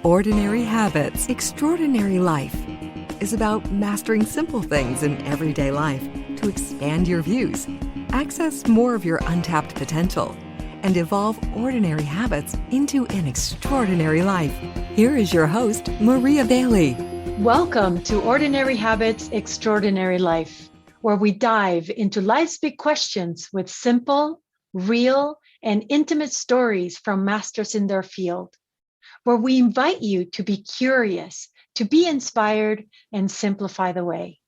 Ordinary Habits, Extraordinary Life is about mastering simple things in everyday life to expand your views, access more of your untapped potential, and evolve ordinary habits into an extraordinary life. Here is your host, Maria Bailey. Welcome to Ordinary Habits, Extraordinary Life, where we dive into life's big questions with simple, real, and intimate stories from masters in their field, where we invite you to be curious, to be inspired, and simplify the way.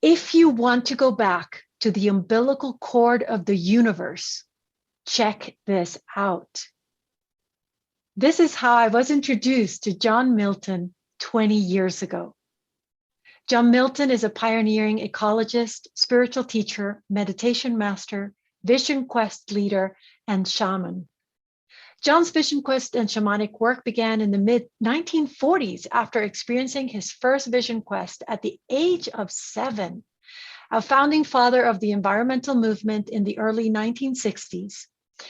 If you want to go back to the umbilical cord of the universe, check this out. This is how I was introduced to John Milton 20 years ago. John Milton is a pioneering ecologist, spiritual teacher, meditation master, vision quest leader, and shaman. John's vision quest and shamanic work began in the mid-1940s after experiencing his first vision quest at the age of 7. A founding father of the environmental movement in the early 1960s.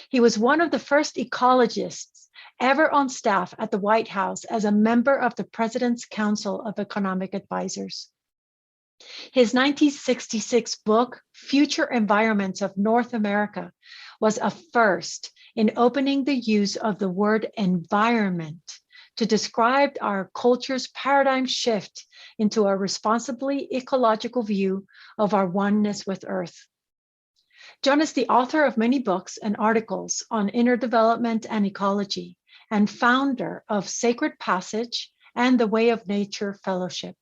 He was one of the first ecologists ever on staff at the White House as a member of the President's Council of Economic Advisors. His 1966 book, Future Environments of North America, was a first in opening the use of the word environment to describe our culture's paradigm shift into a responsibly ecological view of our oneness with Earth. John is the author of many books and articles on inner development and ecology, and founder of Sacred Passage and the Way of Nature Fellowship.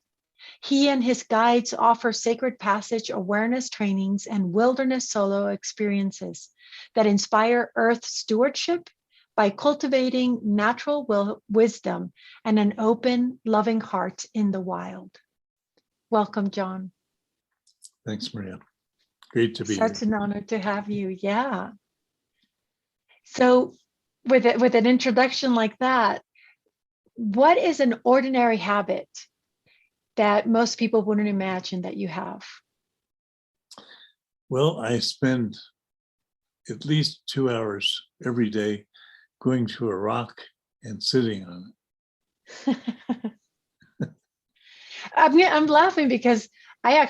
He and his guides offer Sacred Passage awareness trainings and wilderness solo experiences that inspire Earth stewardship by cultivating natural wisdom and an open, loving heart in the wild. Welcome, John. Thanks, Maria. Great to be Such here. an honor to have you. Yeah. So with an introduction like that, what is an ordinary habit that most people wouldn't imagine that you have? Well, I spend at least 2 hours every day going to a rock and sitting on it. I'm laughing because I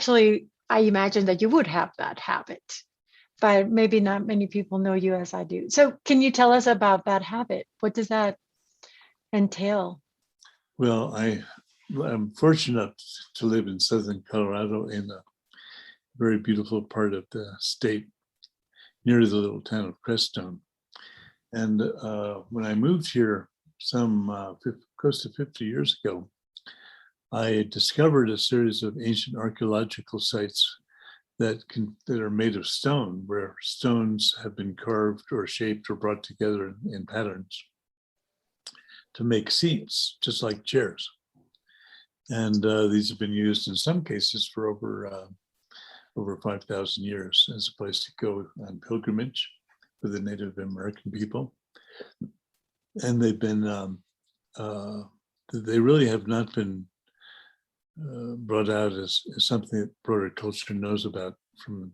imagine that you would have that habit, but maybe not many people know you as I do. So can you tell us about that habit? What does that entail? Well, I'm fortunate to live in southern Colorado in a very beautiful part of the state near the little town of Crestone. And when I moved here close to 50 years ago, I discovered a series of ancient archaeological sites that are made of stone, where stones have been carved or shaped or brought together in patterns to make seats, just like chairs. And these have been used in some cases for over 5,000 years as a place to go on pilgrimage for the Native American people. And they've been, they really have not been brought out as something that broader culture knows about from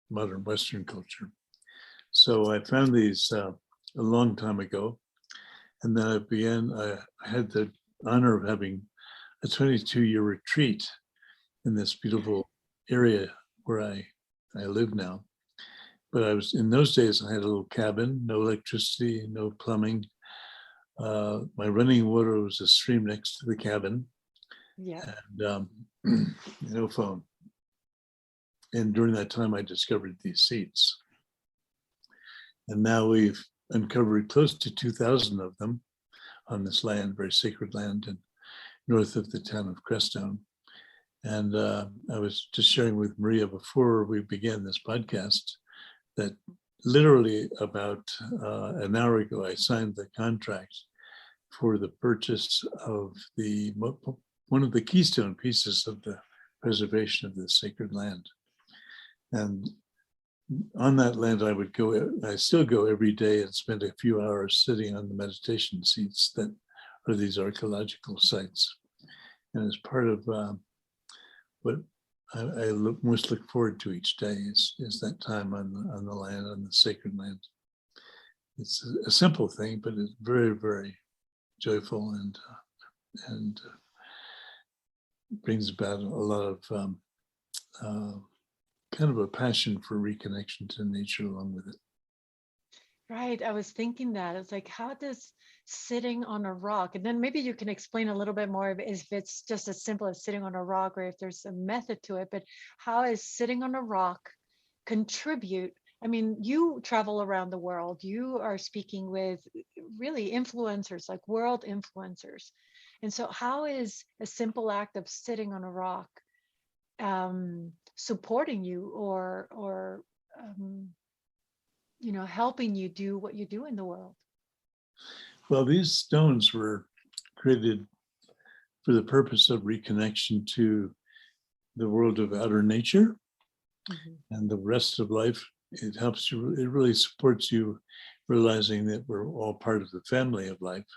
modern Western culture. So I found these a long time ago. And then I had the honor of having a 22-year retreat in this beautiful area where I live now. But in those days, I had a little cabin, no electricity, no plumbing. My running water was a stream next to the cabin. Yeah. And no phone. And during that time, I discovered these seats. And now we've uncovered close to 2,000 of them on this land, very sacred land, and north of the town of Crestone. And I was just sharing with Maria before we began this podcast that literally about an hour ago, I signed the contract for the purchase of one of the keystone pieces of the preservation of this sacred land. And on that land, I still go every day and spend a few hours sitting on the meditation seats that are these archaeological sites. And as part of what I most look forward to each day is that time on the land, on the sacred land. It's a simple thing, but it's very, very joyful and brings about a lot of kind of a passion for reconnection to nature along with it. Right. I was thinking that. It's like, how does sitting on a rock, and then maybe you can explain a little bit more if it's just as simple as sitting on a rock or if there's a method to it, but how is sitting on a rock contribute? I mean, you travel around the world, you are speaking with really influencers, like world influencers. And so how is a simple act of sitting on a rock supporting you or helping you do what you do in the world? Well, these stones were created for the purpose of reconnection to the world of outer nature and the rest of life. It helps you, it really supports you realizing that we're all part of the family of life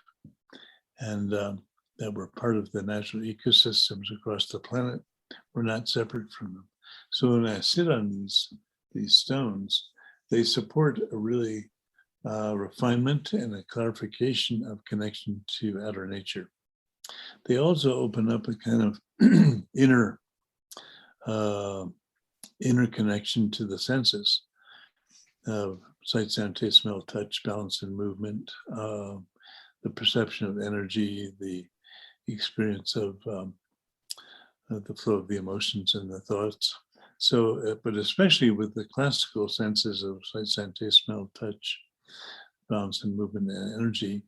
and that we're part of the natural ecosystems across the planet. We're not separate from them. So when I sit on these stones, they support a really refinement and a clarification of connection to outer nature. They also open up a kind of inner connection to the senses of sight, sound, taste, smell, touch, balance, and movement, the perception of energy, the experience of the flow of the emotions and the thoughts. So, but especially with the classical senses of sight, sound, taste, smell, touch, balance, and movement and energy,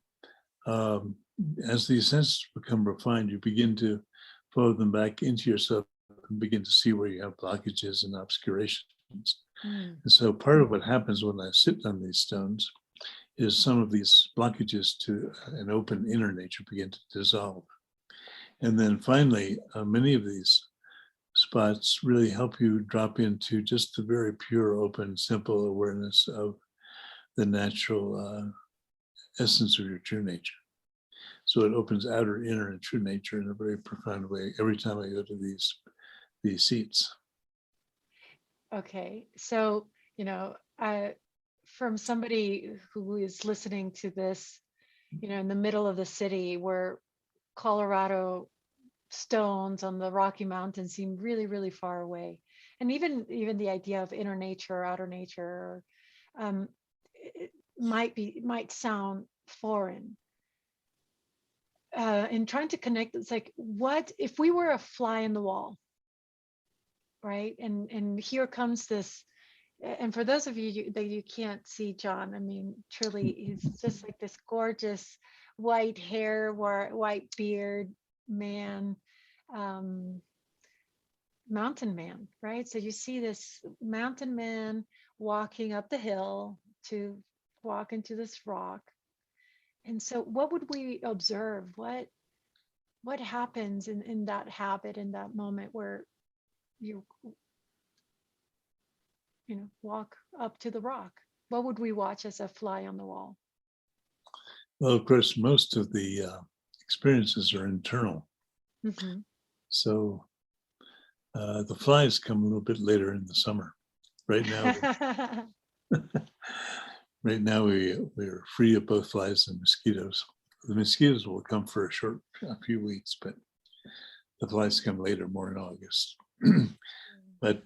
as these senses become refined, you begin to flow them back into yourself and begin to see where you have blockages and obscurations. And so part of what happens when I sit on these stones is some of these blockages to an open inner nature begin to dissolve. And then finally, many of these spots really help you drop into just the very pure, open, simple awareness of the natural essence of your true nature. So it opens outer, inner, and true nature in a very profound way every time I go to these seats. Okay, so from somebody who is listening to this, in the middle of the city where Colorado stones on the Rocky Mountains seem really, really far away, and even the idea of inner nature or outer nature, it might sound foreign. In trying to connect, it's like, what if we were a fly in the wall, right? And here comes this. And for those of you that you can't see John, I mean, truly, he's just like this gorgeous white hair, white beard man, mountain man, right? So you see this mountain man walking up the hill to walk into this rock. And so what would we observe? What happens in that habit, in that moment where you walk up to the rock? What would we watch as a fly on the wall? Well, of course, most of the experiences are internal. Mm-hmm. So the flies come a little bit later in the summer. Right now, we're free of both flies and mosquitoes. The mosquitoes will come for a few weeks, but the flies come later, more in August. But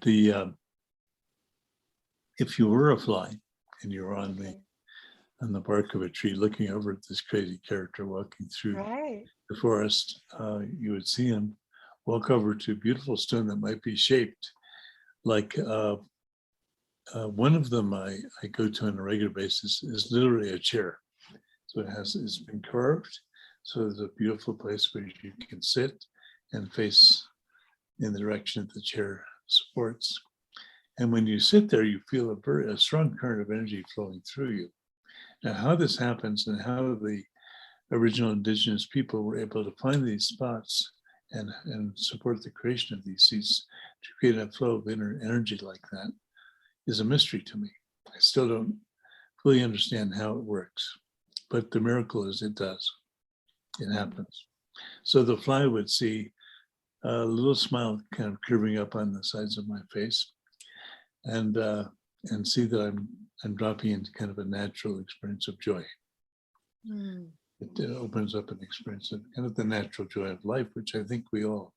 if you were a fly and you were on the bark of a tree looking over at this crazy character walking through the forest, you would see him walk over to a beautiful stone that might be shaped like one of them I go to on a regular basis is literally a chair. So it's been carved. So there's a beautiful place where you can sit and face in the direction that the chair supports. And when you sit there, you feel a strong current of energy flowing through you. Now, how this happens and how the original indigenous people were able to find these spots and support the creation of these seats to create a flow of inner energy like that is a mystery to me. I still don't fully understand how it works, but the miracle is it does. It happens. So the fly would see a little smile kind of curving up on the sides of my face, and see that I'm dropping into kind of a natural experience of joy. it opens up an experience of kind of the natural joy of life, which I think we all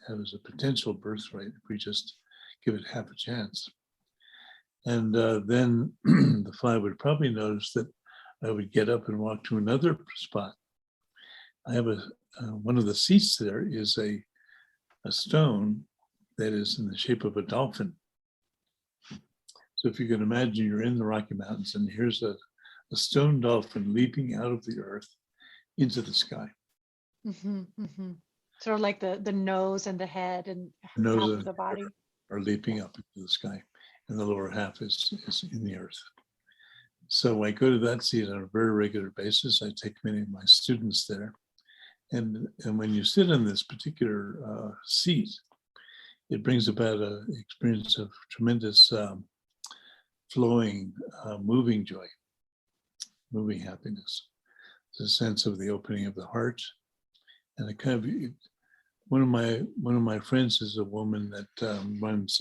have as a potential birthright if we just give it half a chance. And then the fly would probably notice that I would get up and walk to another spot. I have one of the seats there is a stone that is in the shape of a dolphin. So if you can imagine you're in the Rocky Mountains and here's a stone dolphin leaping out of the earth into the sky. Mm-hmm, mm-hmm. Sort of like the nose and the head and half of the body are leaping up into the sky, and the lower half is in the earth. So I go to that seat on a very regular basis. I take many of my students there. And when you sit in this particular seat, it brings about an experience of tremendous flowing, moving joy, moving happiness. It's a sense of the opening of the heart, and a kind of one of my friends is a woman that runs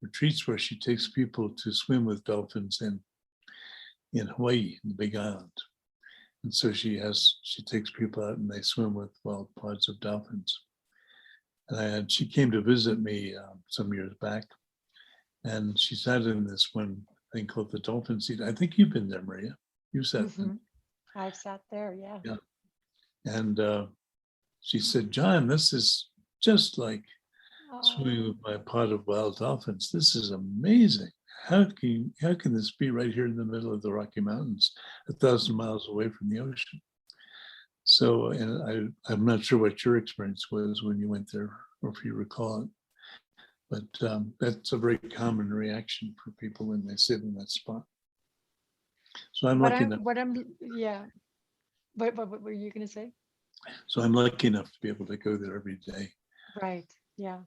retreats where she takes people to swim with dolphins in Hawaii, in the Big Island. And so she takes people out and they swim with wild pods of dolphins. And she came to visit me some years back, and she sat in this one thing called the dolphin seat. I think you've been there, Maria. You sat mm-hmm. I've sat there, yeah. And she said, John, this is just like swimming with my pod of wild dolphins. This is amazing. How can this be right here in the middle of the Rocky Mountains, 1,000 miles away from the ocean? So, and I'm not sure what your experience was when you went there, or if you recall it, but that's a very common reaction for people when they sit in that spot. So I'm lucky enough. Yeah. What were you going to say? So I'm lucky enough to be able to go there every day. Right. Yeah.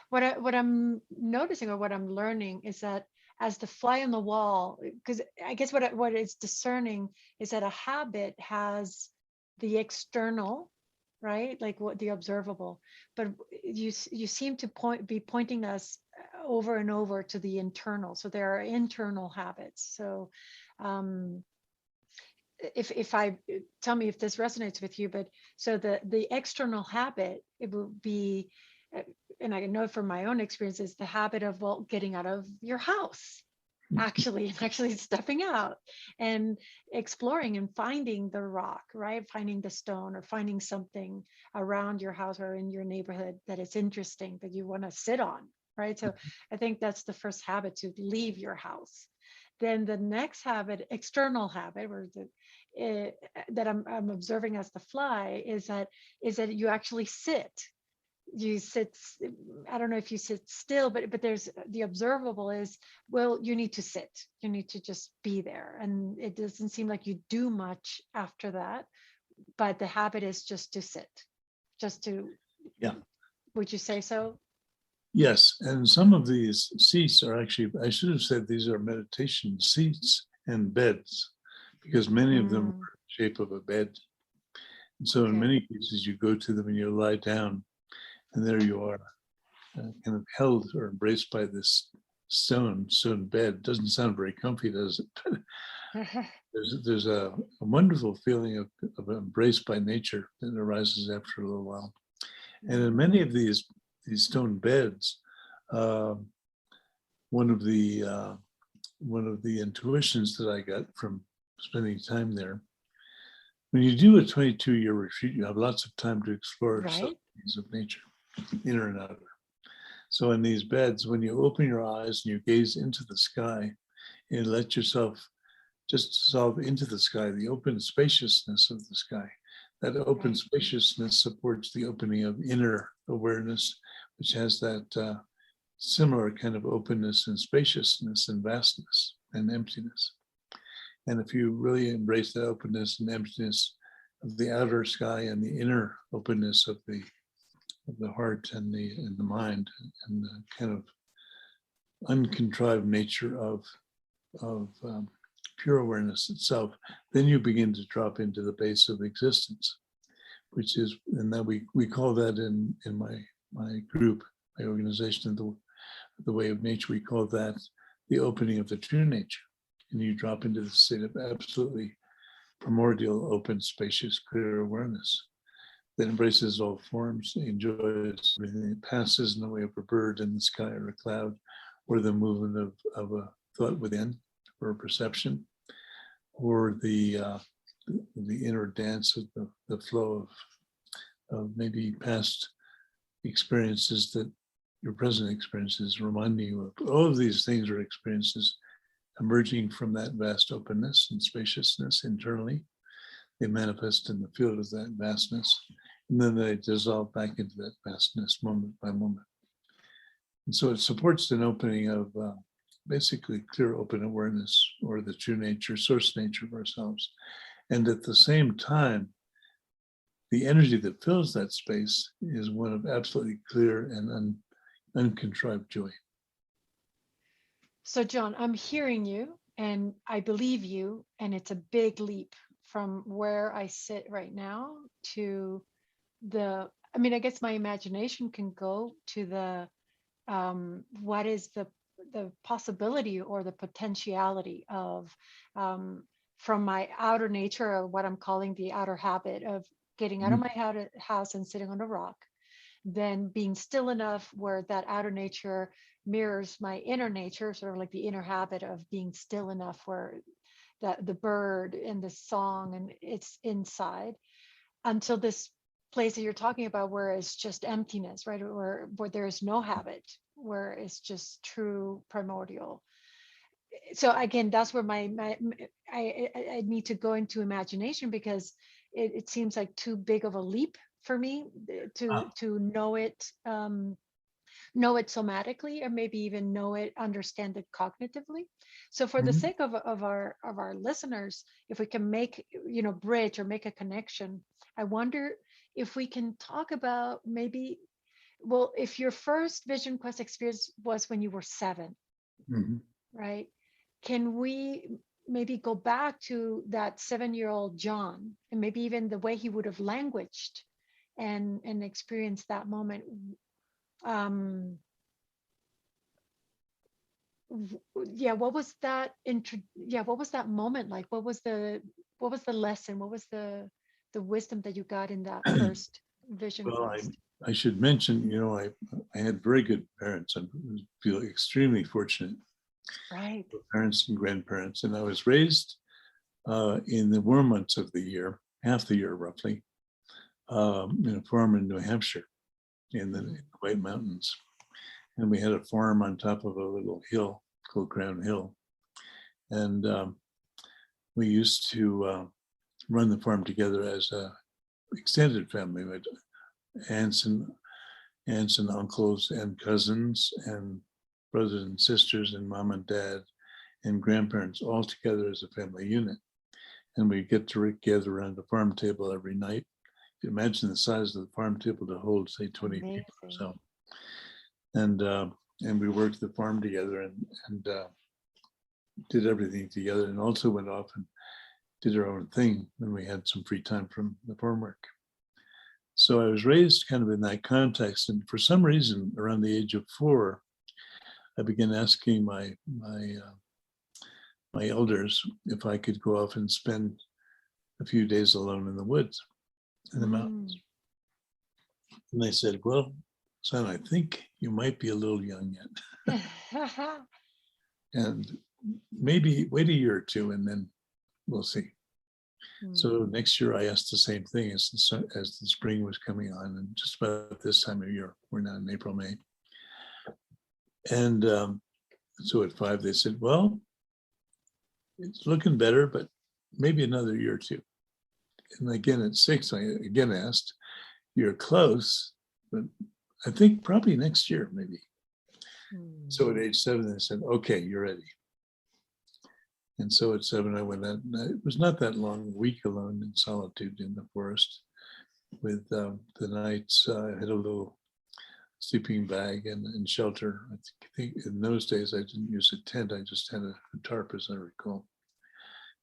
What I'm noticing, or what I'm learning, is that as the fly on the wall, because I guess what it's discerning is that a habit has the external, right, like what the observable, but you seem to be pointing us over and over to the internal. So there are internal habits. So if I tell me if this resonates with you, but so the external habit, it would be, and I know from my own experiences, the habit of, well, getting out of your house, actually stepping out and exploring and finding the rock, right? Finding the stone, or finding something around your house or in your neighborhood that is interesting that you want to sit on, right? So I think that's the first habit, to leave your house. Then the next habit, external habit, or that I'm observing as the fly, is that you actually sit. You sit, I don't know if you sit still, but there's the observable is, well, you need to sit. You need to just be there. And it doesn't seem like you do much after that, but the habit is just to sit, just to, yeah. Would you say so? Yes, and some of these seats are actually, I should have said these are meditation seats and beds, because many of them are in the shape of a bed. And so in many cases, you go to them and you lie down, and there you are, kind of held or embraced by this stone bed. Doesn't sound very comfy, does it? There's a wonderful feeling of embraced by nature that arises after a little while. And in many of these stone beds, one of the intuitions that I got from spending time there, when you do a 22-year retreat, you have lots of time to explore subtleties of nature, inner and outer. So in these beds, when you open your eyes and you gaze into the sky and let yourself just dissolve into the sky, the open spaciousness of the sky, that open spaciousness supports the opening of inner awareness, which has that similar kind of openness and spaciousness and vastness and emptiness. And if you really embrace that openness and emptiness of the outer sky and the inner openness of the heart and the mind, and the kind of uncontrived nature of pure awareness itself, then you begin to drop into the base of existence, which is, and that we call that in my group, my organization, the way of nature, we call that the opening of the true nature. And you drop into the state of absolutely primordial, open, spacious, clear awareness that embraces all forms, enjoys everything that passes in the way of a bird in the sky or a cloud, or the movement of a thought within, or a perception, or the inner dance of the flow of maybe past experiences that your present experiences remind you of. All of these things are experiences emerging from that vast openness and spaciousness internally. They manifest in the field of that vastness, and then they dissolve back into that vastness moment by moment. And so it supports an opening of basically clear open awareness, or the true nature, source nature of ourselves. And at the same time, the energy that fills that space is one of absolutely clear and uncontrived joy. So, John, I'm hearing you and I believe you, and it's a big leap from where I sit right now to I guess my imagination can go to what is the possibility or the potentiality of from my outer nature, or what I'm calling the outer habit of getting out of my house and sitting on a rock, then being still enough where that outer nature mirrors my inner nature, sort of like the inner habit of being still enough where the bird and the song and it's inside, until this place that you're talking about where it's just emptiness, right? Where there is no habit, where it's just true primordial. So again, that's where I need to go into imagination, because it seems like too big of a leap for me to know it somatically, or maybe even understand it cognitively. So for the sake of our listeners, if we can make, bridge or make a connection, I wonder if we can talk about maybe, well, if your first Vision Quest experience was when you were 7, right? Can we maybe go back to that 7-year-old John, and maybe even the way he would have languaged and experienced that moment? What was that what was that moment like? What was the lesson? What was the wisdom that you got in that first Vision Quest? I should mention, I had very good parents. I feel extremely fortunate. Right. Parents and grandparents. And I was raised in the warm months of the year, half the year roughly, in a farm in New Hampshire in the White Mountains. And we had a farm on top of a little hill called Crown Hill. And we used to run the farm together as a extended family. We had aunts and uncles and cousins and brothers and sisters and mom and dad and grandparents all together as a family unit. And we get to gather around the farm table every night. You imagine the size of the farm table to hold, say, 20 people or so. And we worked the farm together and did everything together, and also went off and did our own thing when we had some free time from the farm work. So I was raised kind of in that context, and for some reason, around the age of 4, I began asking my elders if I could go off and spend a few days alone in the woods, in the mountains. And they said, "Well, son, I think you might be a little young yet. And maybe wait a year or two and then we'll see." So next year I asked the same thing as the spring was coming on, and just about this time of year, we're now in April, May. And so at 5, they said, "Well, it's looking better, but maybe another year or two." And again at 6, I again asked, "You're close, but I think probably next year, maybe." So at age 7, they said, "Okay, you're ready." And so at 7, I went out. It was not that long, a week alone in solitude in the forest with the nights. I had a little sleeping bag and shelter. I think in those days, I didn't use a tent. I just had a tarp, as I recall,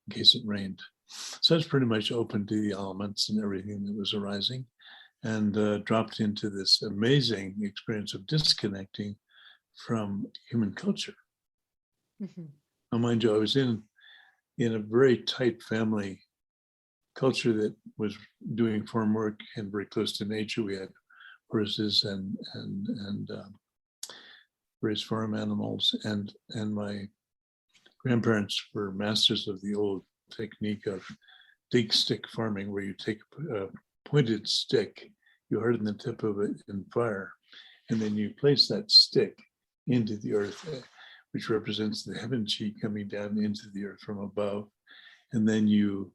in case it rained. So I was pretty much open to the elements and everything that was arising, and dropped into this amazing experience of disconnecting from human culture. Now, mind you, I was in a very tight family culture that was doing farm work and very close to nature. We had horses and various farm animals, and my grandparents were masters of the old technique of dig stick farming, where you take a pointed stick, you harden the tip of it in fire, and then you place that stick into the earth, which represents the heaven chi coming down into the earth from above. And then you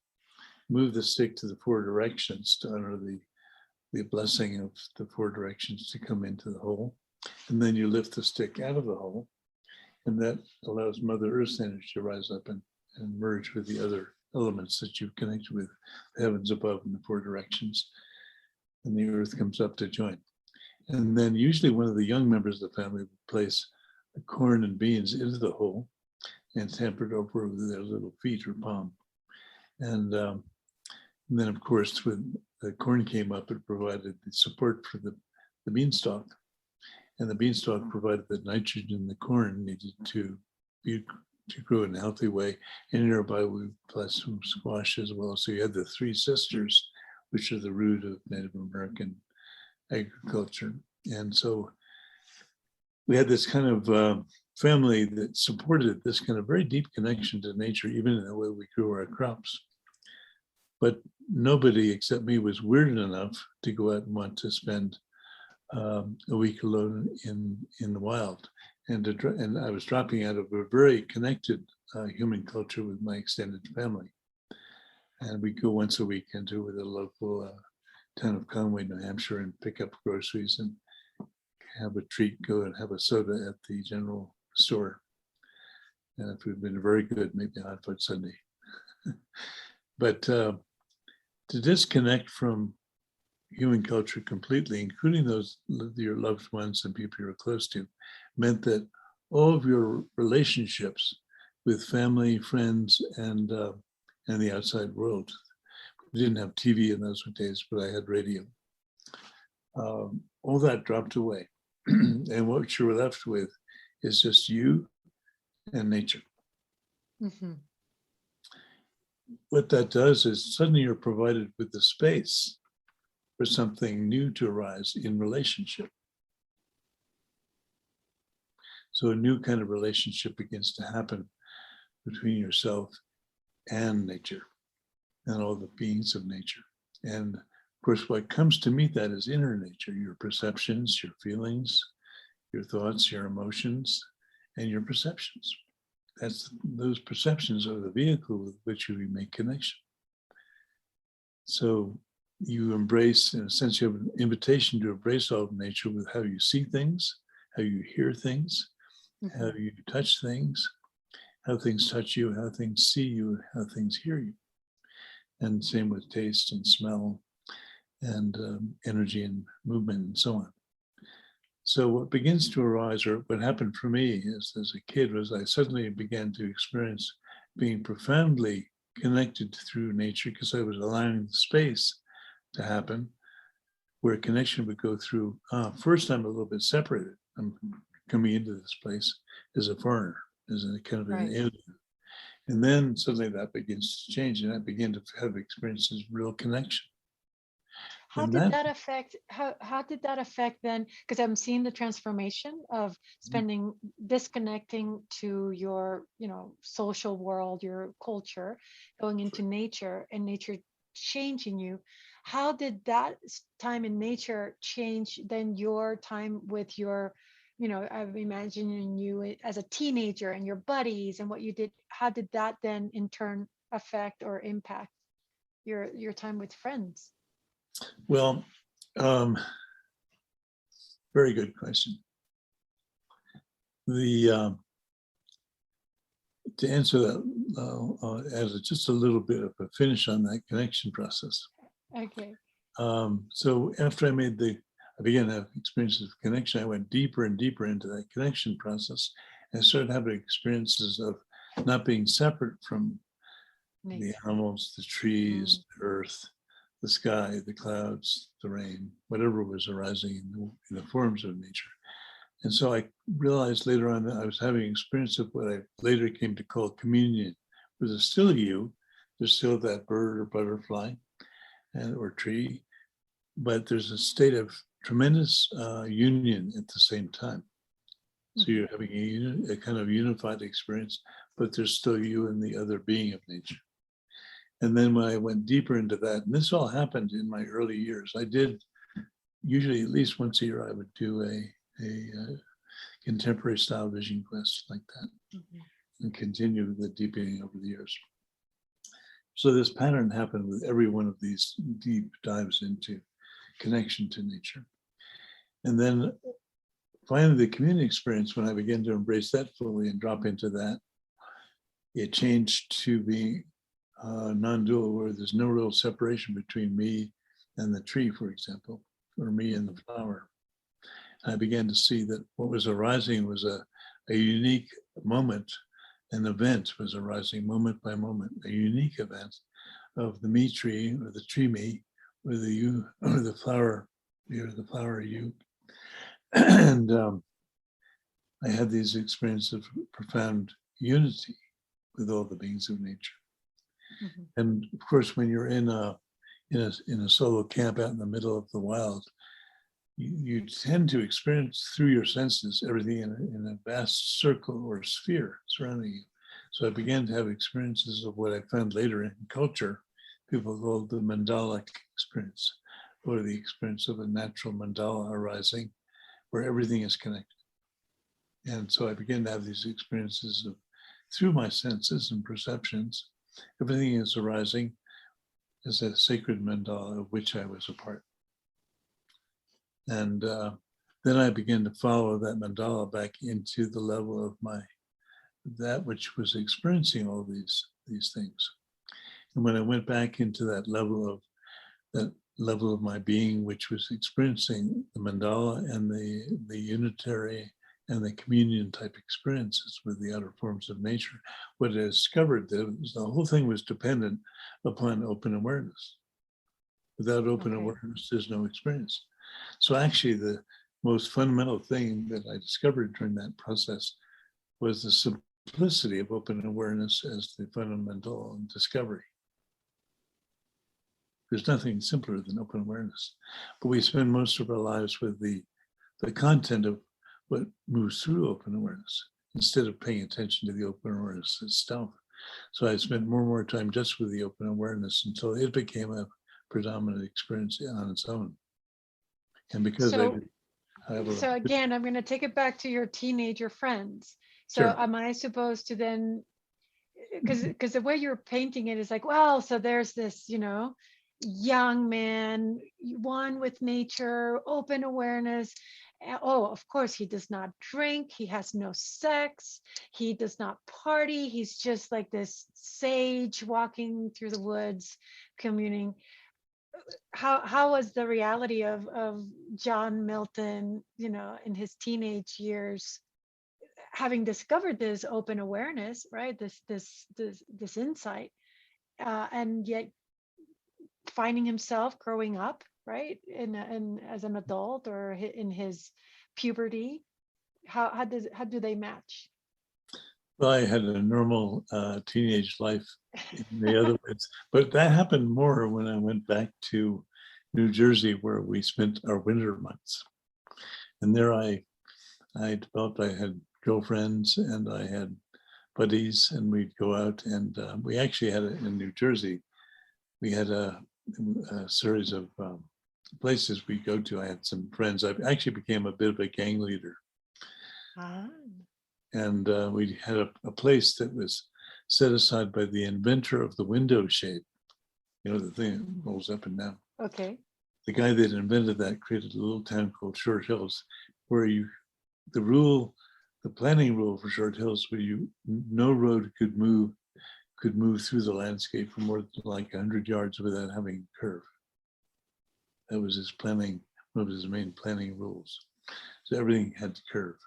move the stick to the four directions to honor the blessing of the four directions to come into the hole. And then you lift the stick out of the hole, and that allows Mother Earth's energy to rise up and merge with the other elements that you've connected with, the heavens above in the four directions. And the earth comes up to join. And then usually one of the young members of the family would place the corn and beans into the hole and tamper it over with their little feet or palm. And then, of course, when the corn came up, it provided the support for the beanstalk. And the beanstalk provided the nitrogen the corn needed to grow in a healthy way. And nearby, we planted some squash as well. So you had the three sisters, which are the root of Native American agriculture. And so we had this kind of family that supported this kind of very deep connection to nature, even in the way we grew our crops. But nobody except me was weird enough to go out and want to spend a week alone in the wild. And I was dropping out of a very connected human culture with my extended family. And we go once a week into the local town of Conway, New Hampshire, and pick up groceries and have a treat, go and have a soda at the general store. And if we've been very good, maybe a hot fudge sundae. But to disconnect from human culture completely, including those your loved ones and people you're close to, meant that all of your relationships with family, friends, and the outside world. We didn't have TV in those days, but I had radio. All that dropped away. And what you were left with is just you and nature. Mm-hmm. What that does is suddenly you're provided with the space for something new to arise in relationship. So a new kind of relationship begins to happen between yourself and nature and all the beings of nature. And of course, what comes to meet that is inner nature, your perceptions, your feelings, your thoughts, your emotions, and your perceptions. Those perceptions are the vehicle with which you make connection. So you embrace, in a sense, you have an invitation to embrace all of nature with how you see things, how you hear things, mm-hmm. how you touch things, how things touch you, how things see you, how things hear you. And same with taste and smell and energy and movement and so on. So what begins to arise, or what happened for me as a kid, was I suddenly began to experience being profoundly connected through nature because I was allowing the space to happen where connection would go through. First, I'm a little bit separated. I'm coming into this place as a foreigner, as a kind of an alien. And then suddenly that begins to change, and I begin to have experiences of real connection. How did that affect? How did that affect then? Because I'm seeing the transformation of spending, disconnecting to your, social world, your culture, going into nature, and nature changing you. How did that time in nature change then your time with your, I'm imagining you as a teenager and your buddies and what you did. How did that then in turn affect or impact your time with friends? Well, very good question. To answer that, as just a little bit of a finish on that connection process. Okay. So after I began to have experiences of connection, I went deeper and deeper into that connection process and started having experiences of not being separate from the animals, the trees, the earth, the sky, the clouds, the rain, whatever was arising in the forms of nature. And so I realized later on that I was having experience of what I later came to call communion, where there's still you, There's still that bird or butterfly or tree, but there's a state of tremendous union at the same time. So you're having a kind of unified experience, but there's still you and the other being of nature. And then when I went deeper into that, and this all happened in my early years, I did usually at least once a year, I would do a contemporary style vision quest like that, and continue the deepening over the years. So this pattern happened with every one of these deep dives into connection to nature. And then finally, the community experience, when I began to embrace that fully and drop into that, it changed to being non-dual, where there's no real separation between me and the tree, for example, or me and the flower. And I began to see that what was arising was a unique moment. An event was arising moment by moment, a unique event of the me tree, or the tree me, or the you, or the flower, or the flower you. And I had these experiences of profound unity with all the beings of nature. And of course, when you're in a solo camp out in the middle of the wild, you tend to experience through your senses everything in a vast circle or sphere surrounding you. So I began to have experiences of what I found later in culture, people called the mandalic experience, or the experience of a natural mandala arising, where everything is connected. And so I began to have these experiences of, through my senses and perceptions, everything is arising as a sacred mandala of which I was a part. And then I began to follow that mandala back into the level of that which was experiencing all these things. And when I went back into that level of my being, which was experiencing the mandala and the unitary and the communion type experiences with the outer forms of nature, what I discovered that the whole thing was dependent upon open awareness. Without open awareness, there's no experience. So actually, the most fundamental thing that I discovered during that process was the simplicity of open awareness as the fundamental discovery. There's nothing simpler than open awareness. But we spend most of our lives with the content of what moves through open awareness instead of paying attention to the open awareness itself. So I spent more and more time just with the open awareness until it became a predominant experience on its own. And because so again, I'm going to take it back to your teenager friends. So Sure. am I supposed to then, because the way you're painting it is like, well, so there's this, young man, one with nature, open awareness. Oh, of course, he does not drink. He has no sex. He does not party. He's just like this sage walking through the woods, communing. How was the reality of John Milton, in his teenage years, having discovered this open awareness, right? This insight, and yet finding himself growing up, right, in as an adult or in his puberty. How do they match? Well, I had a normal teenage life in the other words, but that happened more when I went back to New Jersey, where we spent our winter months. And there I developed, I had girlfriends and I had buddies, and we'd go out, and we actually had in New Jersey, we had a series of places we go to. I had some friends. I actually became a bit of a gang leader. And we had a place that was set aside by the inventor of the window shade. The thing that rolls up and down. Okay. The guy that invented that created a little town called Short Hills, where the planning rule for Short Hills, where no road could move through the landscape for more than like 100 yards without having a curve. That was his planning, one of his main planning rules. So everything had to curve.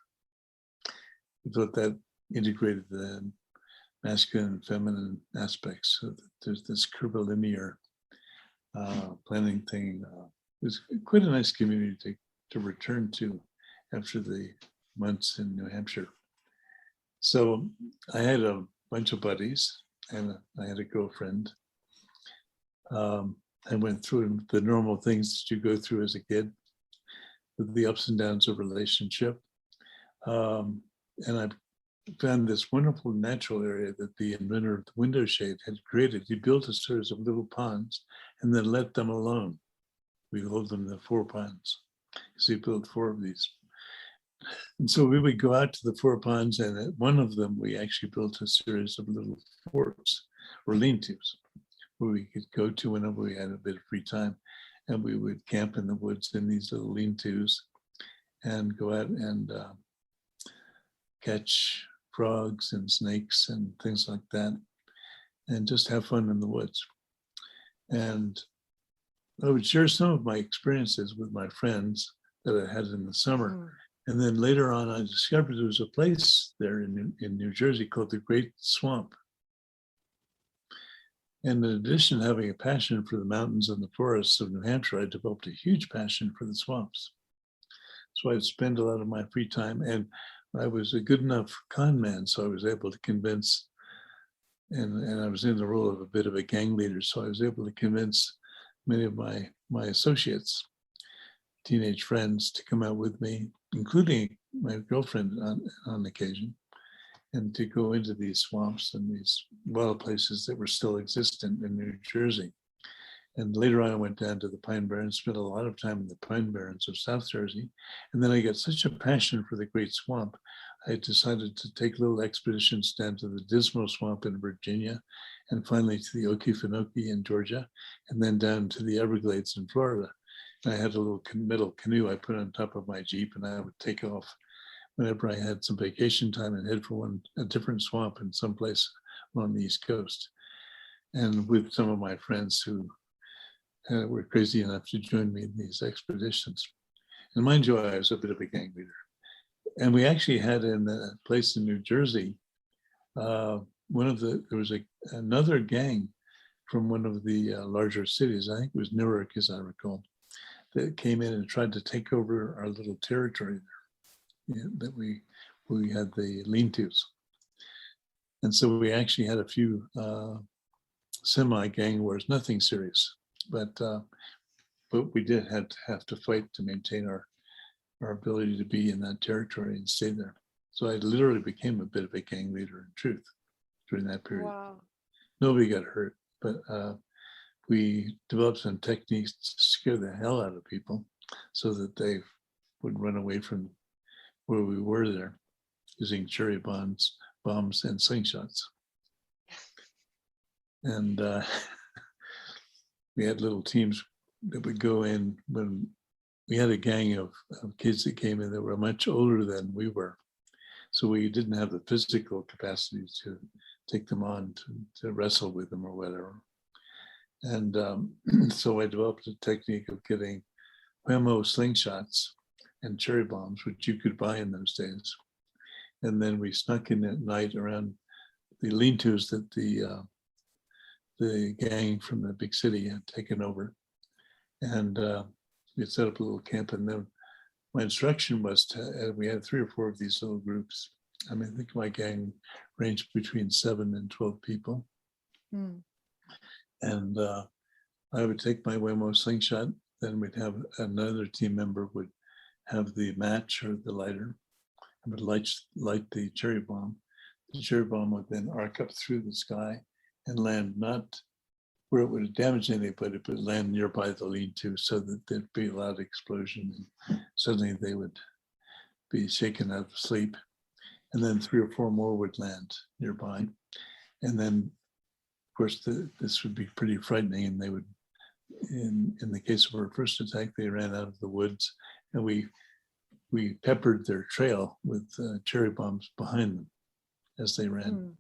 He thought that integrated the masculine and feminine aspects. So that there's this curvilinear planning thing. It was quite a nice community to return to after the months in New Hampshire. So I had a bunch of buddies, and I had a girlfriend. I went through the normal things that you go through as a kid, with the ups and downs of relationship. And I found this wonderful natural area that the inventor of the window shade had created. He built a series of little ponds and then let them alone. We called them the 4 ponds, because he built 4 of these. And so we would go out to the 4 ponds, and at one of them, we actually built a series of little forts or lean-tos where we could go to whenever we had a bit of free time. And we would camp in the woods in these little lean-tos and go out and catch frogs and snakes and things like that, and just have fun in the woods. And I would share some of my experiences with my friends that I had in the summer. And then later on, I discovered there was a place there in New Jersey called the Great Swamp. And in addition to having a passion for the mountains and the forests of New Hampshire, I developed a huge passion for the swamps. So I'd spend a lot of my free time, and I was a good enough con man, so I was able to convince, and I was in the role of a bit of a gang leader, so I was able to convince many of my associates, teenage friends, to come out with me, including my girlfriend on occasion, and to go into these swamps and these wild places that were still existent in New Jersey. And later on, I went down to the Pine Barrens, spent a lot of time in the Pine Barrens of South Jersey. And then I got such a passion for the Great Swamp, I decided to take little expeditions down to the Dismal Swamp in Virginia, and finally to the Okefenokee in Georgia, and then down to the Everglades in Florida. And I had a little metal canoe I put on top of my Jeep, and I would take off whenever I had some vacation time and head for a different swamp in some place along the East Coast. And with some of my friends who were crazy enough to join me in these expeditions. And mind you, I was a bit of a gang leader. And we actually had in a place in New Jersey, there was another gang from one of the larger cities, I think it was Newark, as I recall, that came in and tried to take over our little territory there, that we had the lean-tos. And so we actually had a few semi-gang wars, nothing serious, but we did have to fight to maintain our ability to be in that territory and stay there. So I literally became a bit of a gang leader in truth during that period. Wow. Nobody got hurt, but we developed some techniques to scare the hell out of people so that they would run away from where we were there, using cherry bombs and slingshots. And we had little teams that would go in when we had a gang of kids that came in that were much older than we were. So we didn't have the physical capacity to take them on to wrestle with them or whatever. And so I developed a technique of getting Whammo slingshots and cherry bombs, which you could buy in those days. And then we snuck in at night around the lean-tos that the gang from the big city had taken over. And we had set up a little camp, and then my instruction was we had 3 or 4 of these little groups. I mean, I think my gang ranged between 7 and 12 people. And I would take my Whammo slingshot, then we'd have another team member would have the match or the lighter, and would light the cherry bomb. The cherry bomb would then arc up through the sky and land not where it would damage anybody, but land nearby the lean-to so that there'd be a loud explosion, and suddenly they would be shaken out of sleep. And then 3 or 4 more would land nearby. And then, of course, this would be pretty frightening, and they would, in the case of our first attack, they ran out of the woods, and we peppered their trail with cherry bombs behind them as they ran.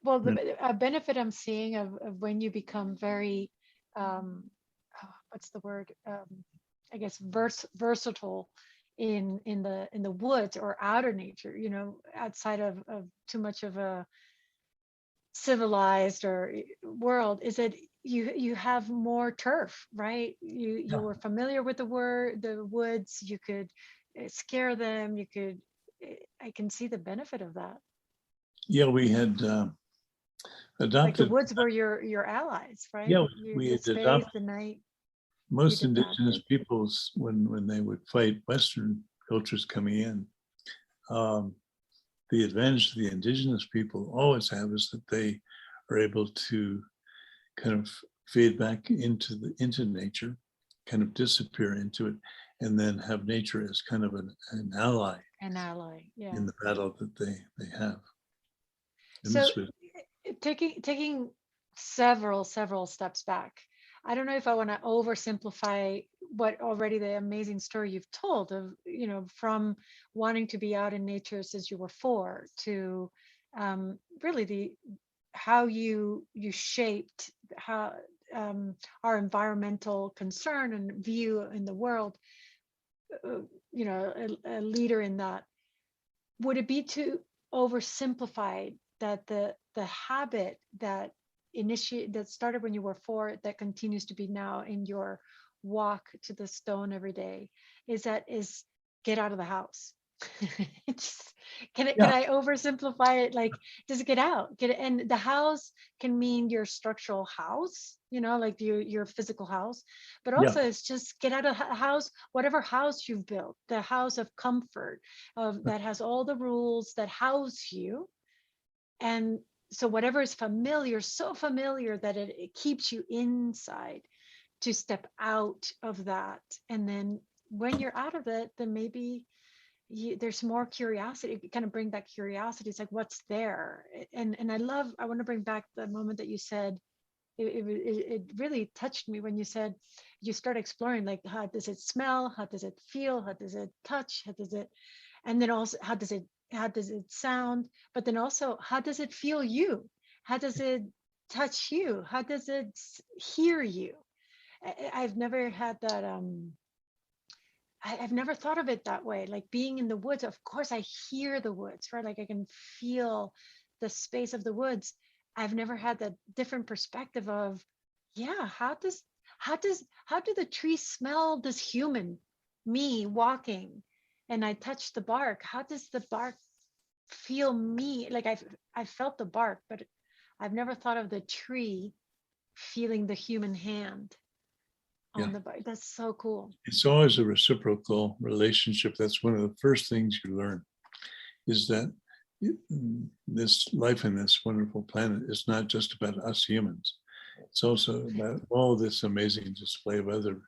Well, the benefit I'm seeing of when you become very, what's the word? I guess versatile in the woods or outer nature, outside of too much of a civilized or world, is that you have more turf, right? You were familiar with the woods. You could scare them. I can see the benefit of that. Yeah, we had Like the adopted. woods were your allies, right? Yeah, The we had space, adopted the night, most you'd indigenous adopted. peoples when they would fight Western cultures coming in. Um, the advantage the indigenous people always have is that they are able to kind of fade back into nature, kind of disappear into it, and then have nature as kind of an ally An ally, yeah. in the battle that they have. And So this was taking several steps back, I don't know if I want to oversimplify what already the amazing story you've told of, from wanting to be out in nature since you were 4 to really the how you shaped how our environmental concern and view in the world, uh, a leader in that. Would it be too oversimplified that the habit that started when you were 4, that continues to be now in your walk to the stone every day, is get out of the house? It's, can yeah I oversimplify it? Like, just get out, and the house can mean your structural house, like your physical house, but yeah also it's just get out of the house, whatever house you've built, the house of comfort, that has all the rules that house you. And so whatever is familiar, so familiar that it keeps you inside, to step out of that. And then when you're out of it, then maybe there's more curiosity. You kind of bring that curiosity. It's like, what's there? And I want to bring back the moment that you said, it really touched me when you said you start exploring, like, how does it smell, how does it feel, how does it touch, how does it, and then also how does it sound, but then also how does it feel you, how does it touch you, how does it hear you. I've never had that I've never thought of it that way. Like being in the woods, of course I hear the woods, right? Like I can feel the space of the woods. I've never had that different perspective of, yeah, how do the trees smell this human, me walking, and I touch the bark? How does the bark feel me? Like I've felt the bark, but I've never thought of the tree feeling the human hand yeah on the bark. That's so cool. it's always a reciprocal relationship. That's one of the first things you learn, is that this life in this wonderful planet is not just about us humans. It's also about all this amazing display of other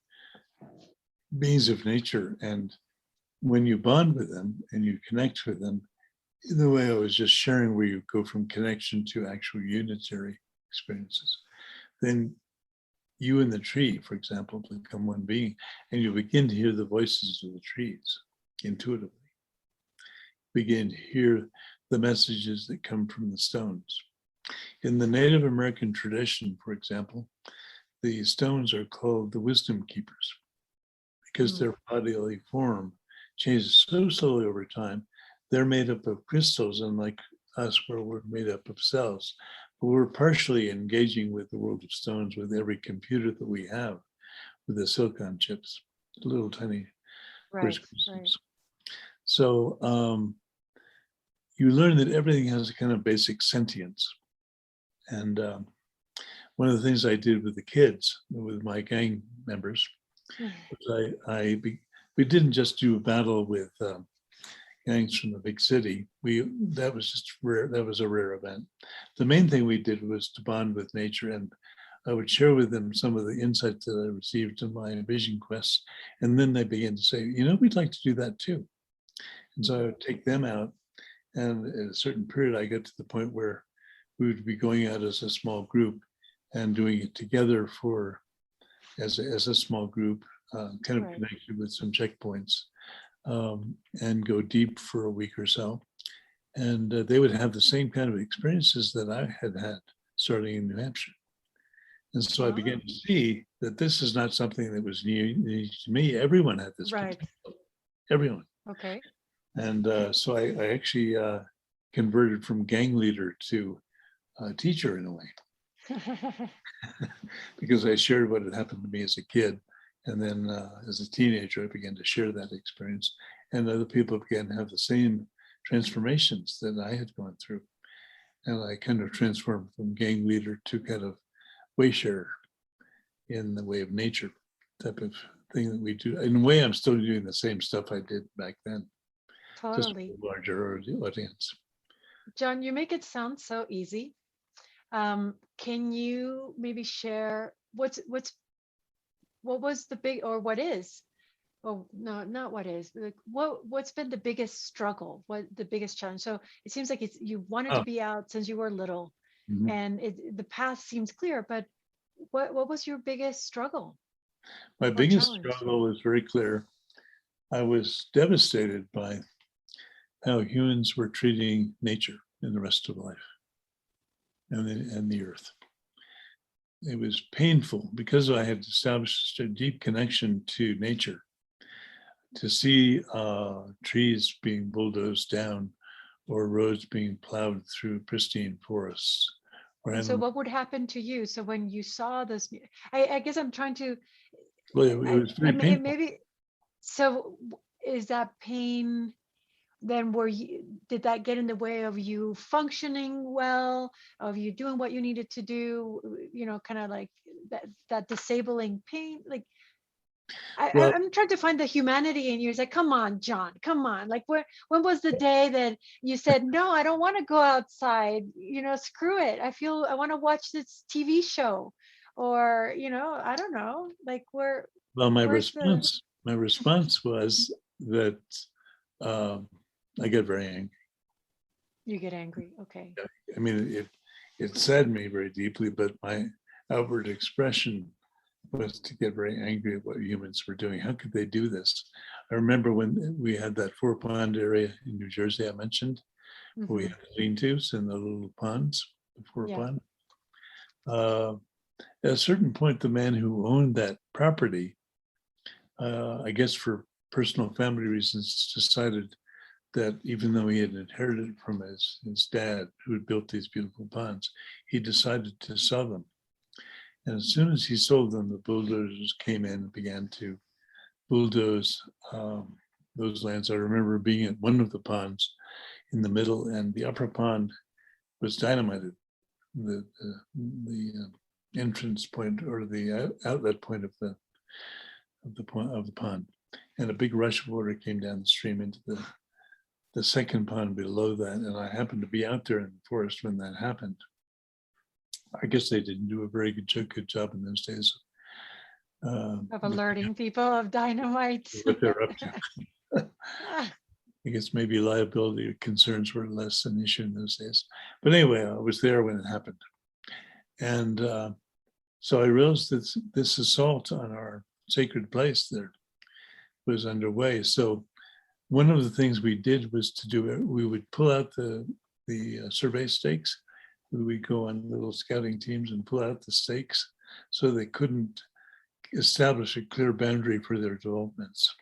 beings of nature. And when you bond with them and you connect with them, in the way I was just sharing, where you go from connection to actual unitary experiences, then you and the tree, for example, become one being, and you begin to hear the voices of the trees intuitively. Begin to hear the messages that come from the stones. In the Native American tradition, for example, the stones are called the wisdom keepers because their bodily form changes so slowly over time. They're made up of crystals, unlike us, where we're made up of cells. But we're partially engaging with the world of stones with every computer that we have, with the silicon chips, little tiny quartz Right, right. crystals. So you learn that everything has a kind of basic sentience. And one of the things I did with the kids, with my gang members, was we didn't just do a battle with gangs from the big city. That was just rare. That was a rare event. The main thing we did was to bond with nature, and I would share with them some of the insights that I received in my vision quests, and then they began to say, we'd like to do that too. And so I would take them out, and at a certain period, I got to the point where we would be going out as a small group and doing it together as a small group, kind of Right. connected with some checkpoints, and go deep for a week or so. And they would have the same kind of experiences that I had starting in New Hampshire. And so I began to see that this is not something that was new to me. Everyone had this Right. potential. Everyone. Okay. And so I actually converted from gang leader to teacher in a way, because I shared what had happened to me as a kid. And then as a teenager, I began to share that experience. And other people began to have the same transformations that I had gone through. and I kind of transformed from gang leader to kind of way sharer in the way of nature type of thing that we do. In a way, I'm still doing the same stuff I did back then, just Totally. with a larger audience. John, you make it sound so easy. Can you maybe share what was the big, or what is, oh no, not what is, like what's been the biggest struggle, what the biggest challenge? So it seems like it's, you wanted to Oh, be out since you were little, mhm. and the path seems clear, but what was your biggest struggle My or biggest challenge? struggle was very clear. I was devastated by how humans were treating nature and the rest of life and the earth. It was painful because I had established a deep connection to nature to see trees being bulldozed down or roads being plowed through pristine forests. Or And so animals. what would happen to you? So when you saw this, I guess I'm trying to, Well, it was very painful. maybe, so is that pain, then did that get in the way of you functioning well, of you doing what you needed to do, kind of like that disabling pain? Like, Well, I'm trying to find the humanity in you. It's like, come on, John, come on. Like, when was the day that you said, no, I don't want to go outside, screw it, I want to watch this TV show, or I don't know, like, well, where's the, my response was that I get very angry. you get angry? Okay. I mean, it saddened me very deeply, but my outward expression was to get very angry at what humans were doing. How could they do this? I remember when we had that 4-pond area in New Jersey I mentioned, where we Mhm. had lean-tos in the little ponds, the 4 Yeah. pond. At a certain point, the man who owned that property, I guess for personal family reasons, decided that even though he had inherited it from his dad, who had built these beautiful ponds, he decided to sell them. And as soon as he sold them, the bulldozers came in and began to bulldoze those lands. I remember being at one of the ponds in the middle, and the upper pond was dynamited. The entrance point, or the outlet point of the pond, and a big rush of water came down the stream into the second pond below that. And I happened to be out there in the forest when that happened. I guess they didn't do a very good job in those days Of alerting people of dynamite. what they're up to. I guess maybe liability concerns were less an issue in those days. But anyway, I was there when it happened. And so I realized that this assault on our sacred place there was underway. So one of the things we did was we would pull out the survey stakes. We would go on little scouting teams and pull out the stakes so they couldn't establish a clear boundary for their developments.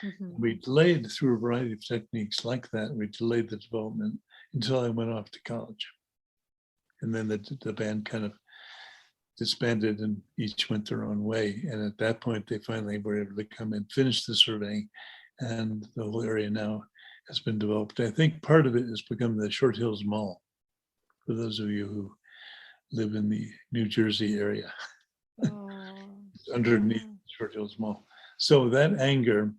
Mhm. We delayed through a variety of techniques like that. We delayed the development until I went off to college. And then the band kind of disbanded and each went their own way. And at that point, they finally were able to come and finish the surveying. And the whole area now has been developed. I think part of it has become the Short Hills Mall, for those of you who live in the New Jersey area. Oh, Underneath yeah. Short Hills Mall. So that anger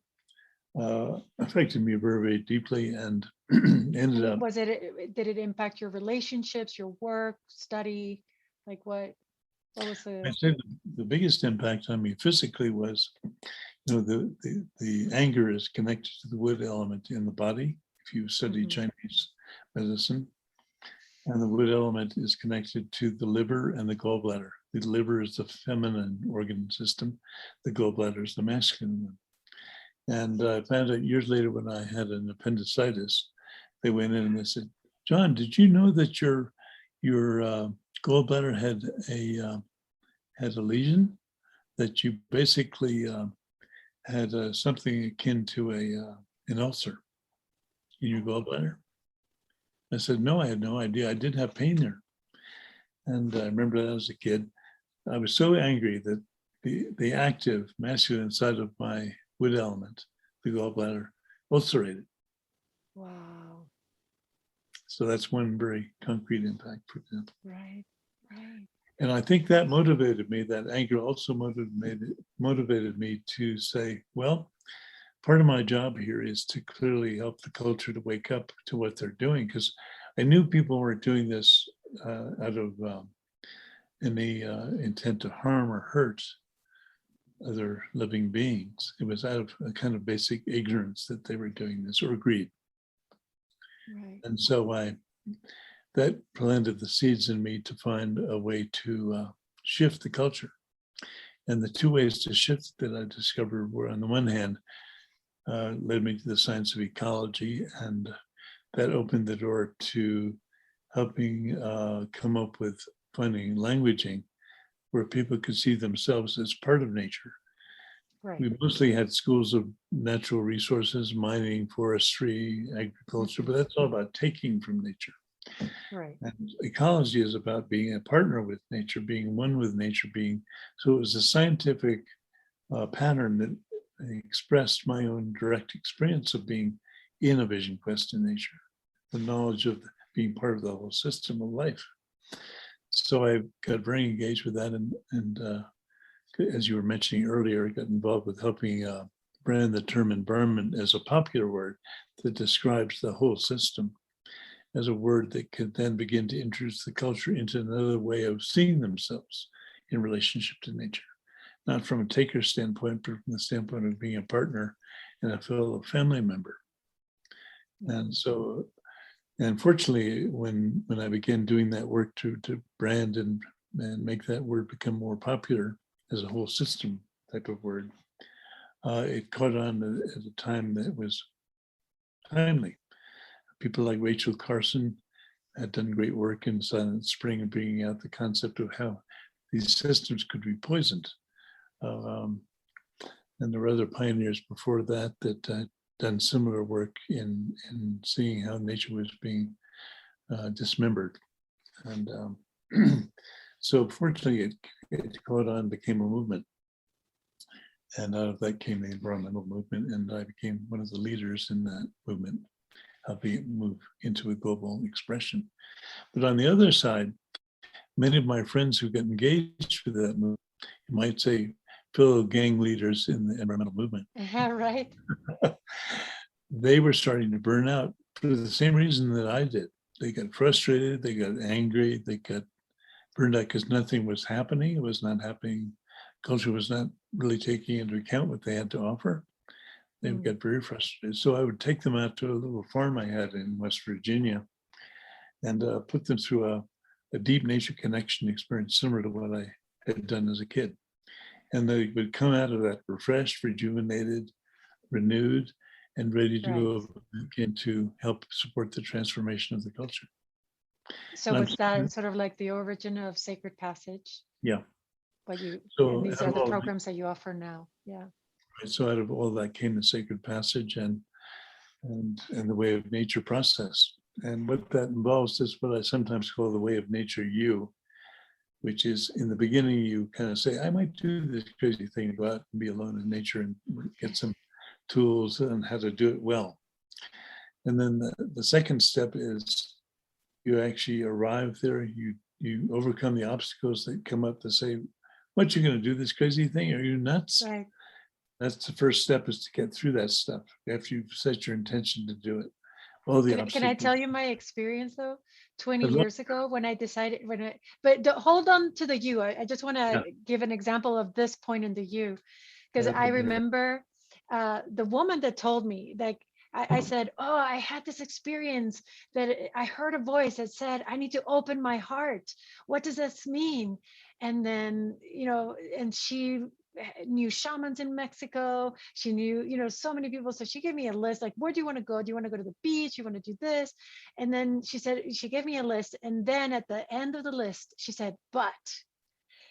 affected me very, very deeply, and ended up. Did it impact your relationships, your work, study? Like, what was I the, say the biggest impact on me physically was, the anger is connected to the wood element in the body. If you study Mhm. Chinese medicine, and the wood element is connected to the liver and the gallbladder. The liver is the feminine organ system. The gallbladder is the masculine one. And I found out years later when I had an appendicitis, they went in and they said, "John, did you know that your gallbladder had a lesion? That you basically had something akin to an ulcer in your gallbladder?" I said, "No, I had no idea. I did have pain there." And I remember that as a kid. I was so angry that the active masculine side of my wood element, the gallbladder, ulcerated. wow. So that's one very concrete impact, for example. Right. Right. And I think that motivated me. That anger also motivated me to say, well, part of my job here is to clearly help the culture to wake up to what they're doing, because I knew people weren't doing this out of any intent to harm or hurt other living beings. It was out of a kind of basic ignorance that they were doing this, or greed. Right. And so that planted the seeds in me to find a way to shift the culture. And the two ways to shift that I discovered were, on the one hand, led me to the science of ecology, and that opened the door to helping come up with finding languaging where people could see themselves as part of nature. Right. We mostly had schools of natural resources, mining, forestry, agriculture, but that's all about taking from nature. Right. And ecology is about being a partner with nature, being one with nature, so it was a scientific pattern that expressed my own direct experience of being in a vision quest in nature, the knowledge of being part of the whole system of life. So I got very engaged with that, and as you were mentioning earlier, I got involved with helping brand the term environment as a popular word that describes the whole system, as a word that could then begin to introduce the culture into another way of seeing themselves in relationship to nature, not from a taker standpoint, but from the standpoint of being a partner and a fellow family member. And so, and fortunately, when I began doing that work to brand and make that word become more popular as a whole system type of word, it caught on at a time that was timely. People like Rachel Carson had done great work in Silent Spring and bringing out the concept of how these systems could be poisoned. And there were other pioneers before that that done similar work in seeing how nature was being dismembered. And so fortunately, it caught on, became a movement. And out of that came the environmental movement, and I became one of the leaders in that movement, helping it move into a global expression. But on the other side, many of my friends who got engaged with that movement, you might say fellow gang leaders in the environmental movement, Right. they were starting to burn out for the same reason that I did. They got frustrated, they got angry, they got burned out because nothing was happening. It was not happening. Culture was not really taking into account what they had to offer. They would get very frustrated. So I would take them out to a little farm I had in West Virginia and put them through a deep nature connection experience similar to what I had done as a kid. And they would come out of that refreshed, rejuvenated, renewed, and ready to go again to help support the transformation of the culture. So was that sort of like the origin of Sacred Passage? Yeah. But you, So and these are the programs that you offer now. Yeah. So out of all that came the Sacred Passage and the way of nature process. And what that involves is what I sometimes call the way of nature you, which is in the beginning, you kind of say, I might do this crazy thing, go out and be alone in nature and get some tools on how to do it well. And then the second step is you actually arrive there, you overcome the obstacles that come up to say, what, you're going to do this crazy thing? Are you nuts? Right. That's the first step, is to get through that stuff after you've set your intention to do it. Can I tell you my experience though? 20 years ago when I decided, hold on to the you. I just want to give an example of this point in the you, because I remember the woman that told me, like, I said, oh, I had this experience that I heard a voice that said, I need to open my heart. What does this mean? And then, and she knew shamans in Mexico. She knew, so many people. So she gave me a list, like, where do you want to go? Do you want to go to the beach? You want to do this? And then she gave me a list. And then at the end of the list, she said, but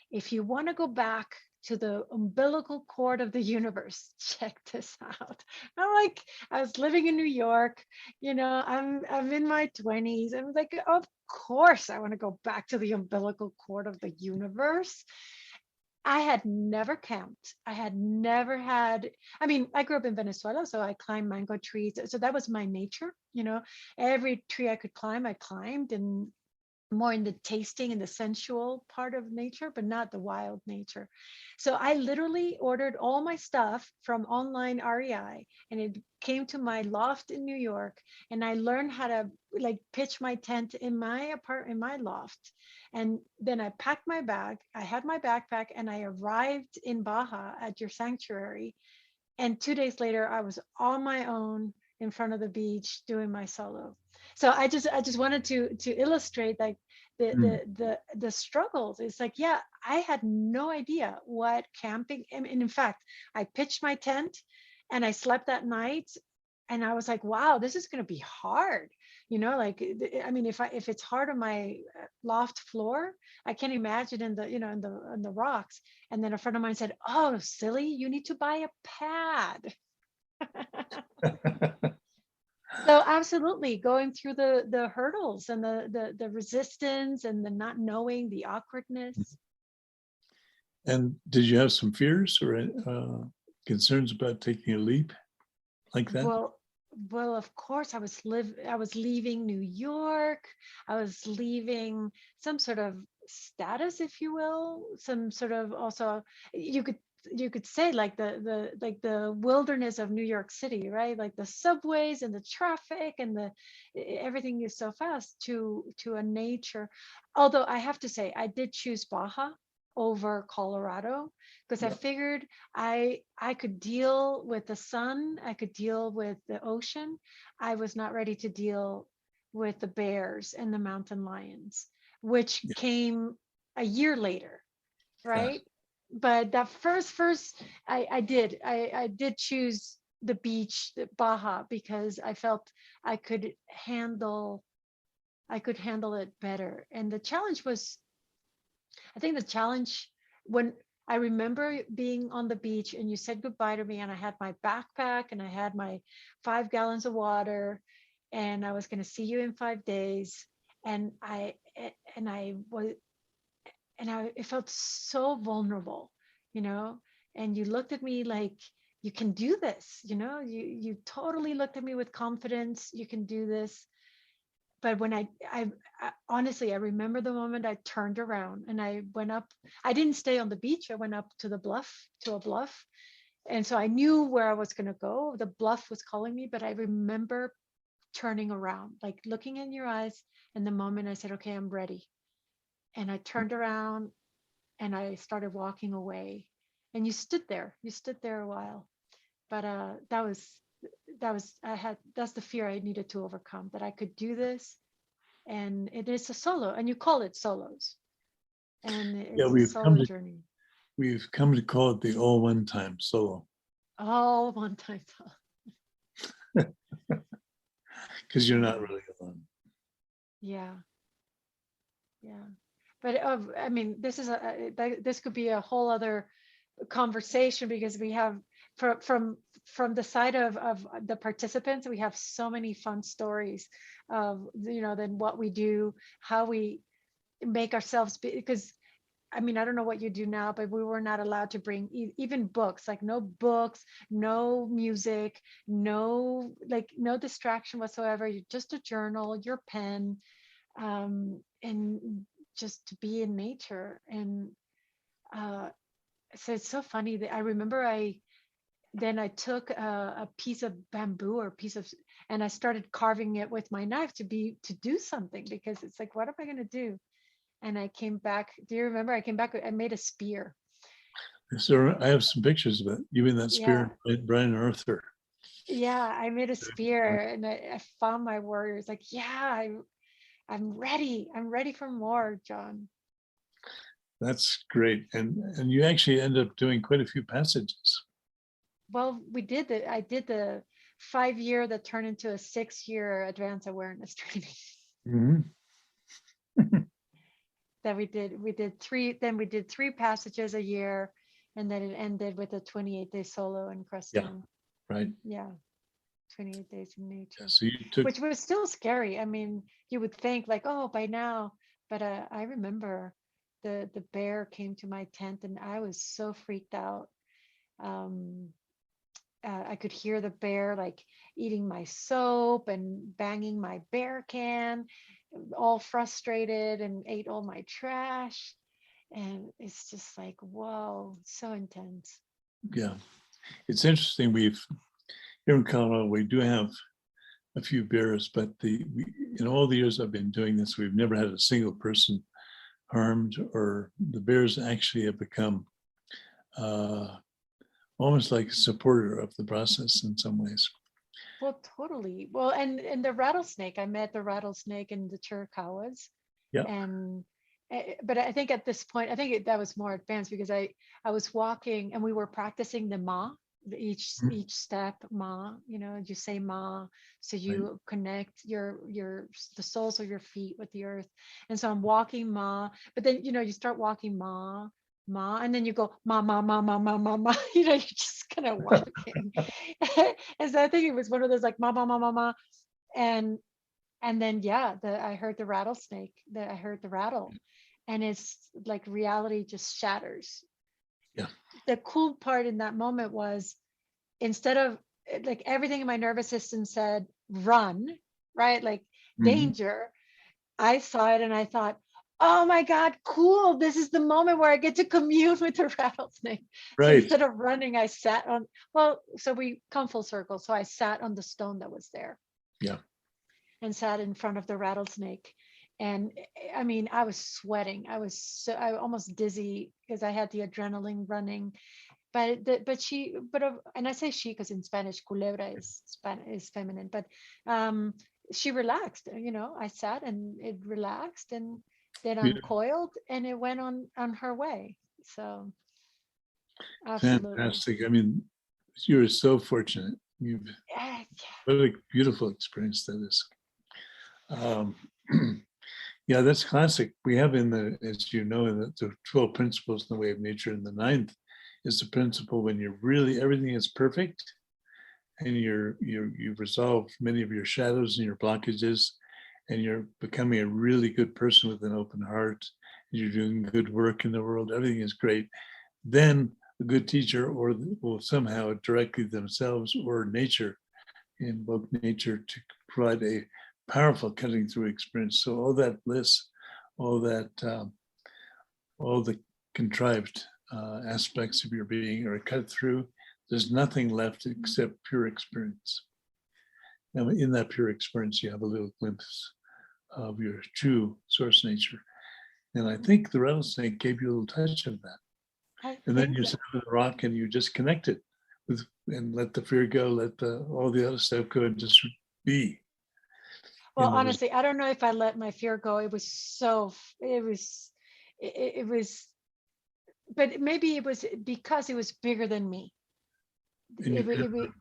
if you want to go back to the umbilical cord of the universe, check this out. I'm like, I was living in New York, I'm in my 20s. I'm like, of course I want to go back to the umbilical cord of the universe. I had never camped. I had never had, I mean, I grew up in Venezuela, so I climbed mango trees. So that was my nature, you know. Every tree I could climb, I climbed, and more in the tasting and the sensual part of nature, but not the wild nature. So I literally ordered all my stuff from online REI, and it came to my loft in New York, and I learned how to like pitch my tent in my loft. And then I packed my bag. I had my backpack, and I arrived in Baja at your sanctuary. And 2 days later, I was on my own in front of the beach doing my solo. So I just wanted to illustrate like Mm. the struggles. It's like, yeah, I had no idea what camping, and in fact, I pitched my tent and I slept that night, and I was like, wow, this is going to be hard. You know, like, I mean, if it's hard on my loft floor, I can't imagine in the, in the rocks. And then a friend of mine said, oh, silly, you need to buy a pad. So absolutely, going through the hurdles and the resistance and the not knowing, the awkwardness. And did you have some fears or concerns about taking a leap like that? Well, of course, I was leaving New York. I was leaving some sort of status, if you will, some sort of, also you could say like the wilderness of New York City, right? Like the subways and the traffic and the everything is so fast, to a nature. Although I have to say, I did choose Baja over Colorado, because I Yep. figured I could deal with the sun, I could deal with the ocean. I was not ready to deal with the bears and the mountain lions, which Yeah. came a year later, Yeah. right? But that first I did choose the beach, the Baja, because I felt I could handle it better. And the challenge was, I think the challenge, when I remember being on the beach and you said goodbye to me, and I had my backpack and I had my 5 gallons of water, and I was going to see you in 5 days. And I was, it felt so vulnerable, you know, and you looked at me like, you can do this, you totally looked at me with confidence. You can do this. But when I honestly, I remember the moment I turned around and I went up. I didn't stay on the beach. I went up to a bluff. And so I knew where I was going to go. The bluff was calling me, but I remember turning around, like looking in your eyes. And the moment I said, okay, I'm ready. And I turned around and I started walking away. And you stood there a while. But that's the fear I needed to overcome, that I could do this. And it is a solo, and you call it solos, and Yeah, it's a solo journey. we've come to call it the all one time solo, All one time solo. because you're not really alone. Yeah, yeah. But I mean, this could be a whole other conversation, because we have, from the side of the participants, we have so many fun stories of, then what we do, how we make ourselves be, because I mean, I don't know what you do now, but we were not allowed to bring even books, like no books, no music, no distraction whatsoever. Just a journal, your pen, and just to be in nature. And so it's so funny that I remember then I took a piece of bamboo or and I started carving it with my knife to do something, because it's like, what am I going to do? And I came back. Do you remember? I came back. I made a spear. So I have some pictures of it. You mean that Yeah, spear, Brian Arthur? yeah. I made a spear, and I found my warriors. Like, yeah, I'm ready. I'm ready for more, John. That's great. And you actually end up doing quite a few passages. Well, I did the 5 year that turned into a 6 year advanced awareness training. Mm-hmm. That we did three. Then we did 3 passages a year, and then it ended with a 28-day solo in Yeah, Crestone. right. Yeah. 28 days in nature, So you took, which was still scary. I mean, you would think like, oh, by now, but I remember the bear came to my tent, and I was so freaked out. Um, I could hear the bear like eating my soap and banging my bear can, all frustrated, and ate all my trash. And it's just like, whoa, so intense. Yeah, it's interesting. Here in Colorado, we do have a few bears, but in all the years I've been doing this, we've never had a single person harmed, or the bears actually have become almost like a supporter of the process in some ways. Well, totally. Well, and the rattlesnake, I met the rattlesnake in the Chiricahuas, Yeah. and but I think at this point, I think that was more advanced, because I was walking and we were practicing the ma, each step ma. You say ma, so you Right. connect the soles of your feet with the earth. And so I'm walking ma, but then you start walking ma, ma, and then you go ma ma ma ma ma ma ma. You're just kind of walking. And so I think it was one of those like ma ma ma ma ma, and then I heard the rattlesnake. I heard the rattle, and it's like reality just shatters. Yeah. The cool part in that moment was, instead of like everything in my nervous system said run, right, like danger, I saw it and I thought, oh my God, cool. This is the moment where I get to commune with the rattlesnake. So Right. instead of running, I sat on, so we come full circle. So I sat on the stone that was there. Yeah. And sat in front of the rattlesnake. And I mean, I was sweating. I was almost dizzy because I had the adrenaline running. But and I say she because in Spanish, culebra is feminine. But she relaxed. I sat and it relaxed, and then uncoiled, and it went on her way. So absolutely Fantastic. I mean, you're so fortunate. What a beautiful experience that is. Yeah, that's classic. We have as you know, in the 12 principles in the way of nature, and the 9th is the principle when everything is perfect, and you've resolved many of your shadows and your blockages, and you're becoming a really good person with an open heart, and you're doing good work in the world. Everything is great. Then a good teacher will somehow directly themselves or nature, invoke nature to provide a powerful cutting through experience. So all that bliss, all the contrived aspects of your being are cut through. There's nothing left except pure experience. Now, in that pure experience, you have a little glimpse of your true source nature. And I think the rattlesnake gave you a little touch of that. And then you sit on the rock and you just connect it and let the fear go, let all the other stuff go, and just be. Well, honestly, I don't know if I let my fear go. It was, but maybe it was because it was bigger than me. The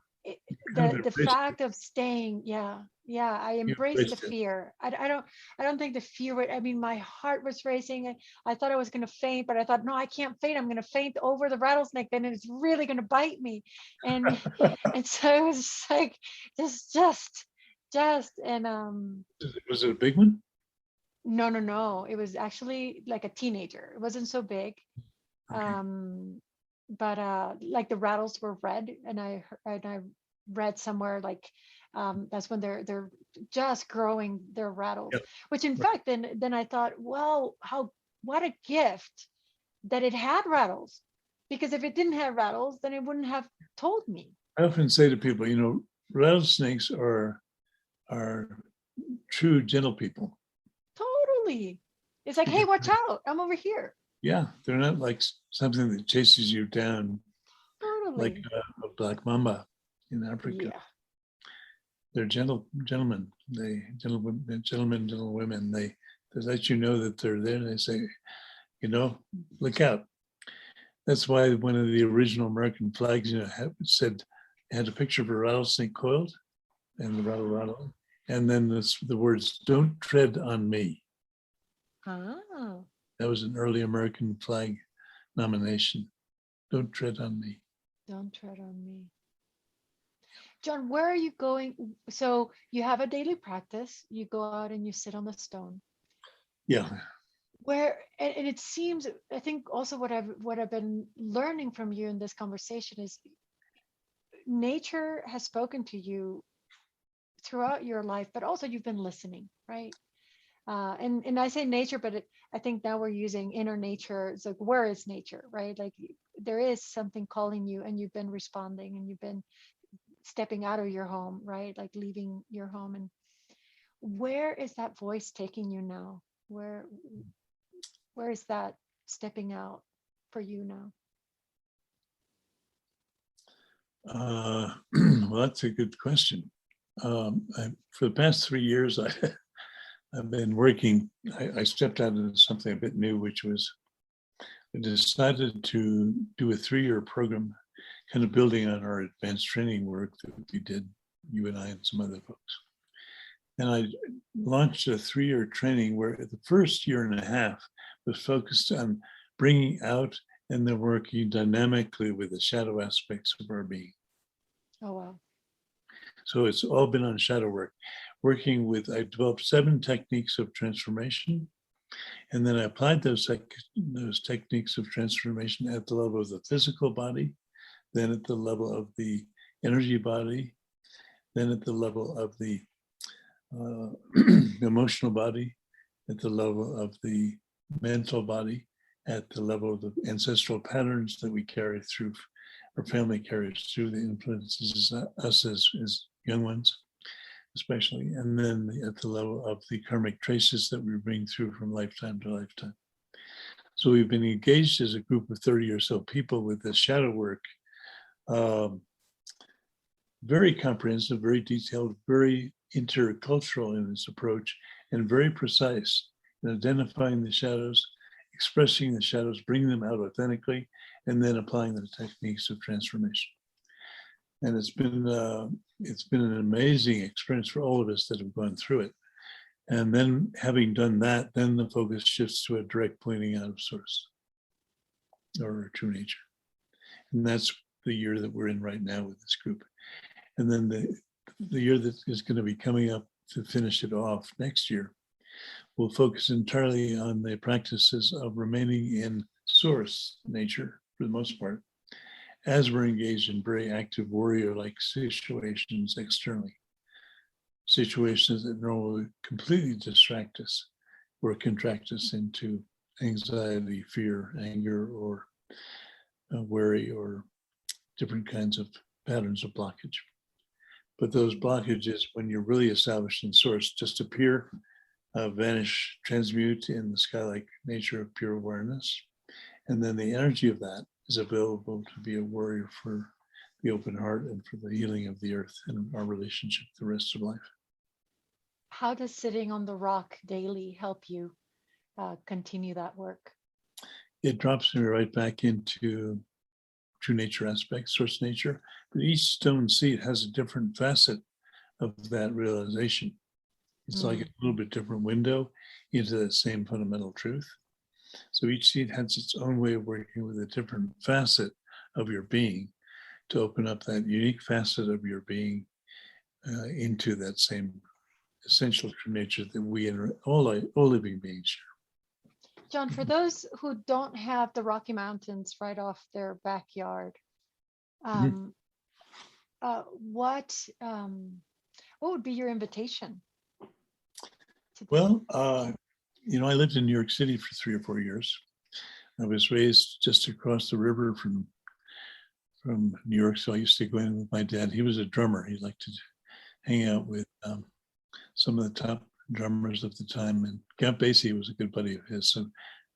fact of staying, I embraced the fear. I don't think the fear. I mean, my heart was racing, and I thought I was going to faint, but I thought, no, I can't faint. I'm going to faint over the rattlesnake, then it's really going to bite me, and so it was like just and Was it a big one? No, it was actually like a teenager. It wasn't so big. Okay. But like the rattles were red, and I read somewhere like that's when they're just growing their rattles. Yep. Which in fact then I thought, well, what a gift that it had rattles, because if it didn't have rattles, then it wouldn't have told me. I often say to people, rattlesnakes are true gentle people. Totally. It's like, hey, watch out, I'm over here. Yeah, they're not like something that chases you down. Totally. Like a black mamba in Africa. Yeah. They're gentlemen. Gentlewomen. They let you know that they're there. They say, look out. That's why one of the original American flags, had a picture of a rattlesnake coiled, and the rattle, and then the words, "Don't tread on me." Oh. That was an early American flag nomination. Don't tread on me. Don't tread on me. John, where are you going? So you have a daily practice. You go out and you sit on the stone. Yeah. And it seems, I think also what I've been learning from you in this conversation is nature has spoken to you throughout your life, but also you've been listening, right? And I say nature, but I think now we're using inner nature. It's like, where is nature, right? Like there is something calling you, and you've been responding, and you've been stepping out of your home, right? Like leaving your home. And where is that voice taking you now? Where is that stepping out for you now? Well, that's a good question. For the past 3 years, I've been working. I stepped out into something a bit new, which was I decided to do a 3-year program, kind of building on our advanced training work that we did, you and I and some other folks. And I launched a 3-year training where the first year and a half was focused on bringing out and then working dynamically with the shadow aspects of our being. Oh, wow. So it's all been on shadow work. I developed 7 techniques of transformation, and then I applied those techniques of transformation at the level of the physical body, then at the level of the energy body, then at the level of the emotional body, at the level of the mental body, at the level of the ancestral patterns that we carry through, our family carries through, the influences us as young ones, especially, and then at the level of the karmic traces that we bring through from lifetime to lifetime. So we've been engaged as a group of 30 or so people with this shadow work, very comprehensive, very detailed, very intercultural in its approach, and very precise in identifying the shadows, expressing the shadows, bringing them out authentically, and then applying the techniques of transformation. And it's been an amazing experience for all of us that have gone through it. And then having done that, then the focus shifts to a direct pointing out of source or true nature. And that's the year that we're in right now with this group. And then the year that is going to be coming up to finish it off next year, we'll focus entirely on the practices of remaining in source nature for the most part, as we're engaged in very active warrior-like situations externally, situations that normally completely distract us or contract us into anxiety, fear, anger, or worry, or different kinds of patterns of blockage. But those blockages, when you're really established in source, just appear, vanish, transmute in the sky-like nature of pure awareness. And then the energy of that is available to be a warrior for the open heart and for the healing of the earth and our relationship to the rest of life. How does sitting on the rock daily help you continue that work? It drops me right back into true nature aspects, source nature, but each stone seat has a different facet of that realization. It's like a little bit different window into that same fundamental truth. So each seed has its own way of working with a different facet of your being to open up that unique facet of your being into that same essential true nature that we and all living beings share. John, for those who don't have the Rocky Mountains right off their backyard, what would be your invitation? Well, I lived in New York City for 3 or 4 years. I was raised just across the river from New York, so I used to go in with my dad. He was a drummer. He liked to hang out with some of the top drummers of the time, and Count Basie was a good buddy of his. So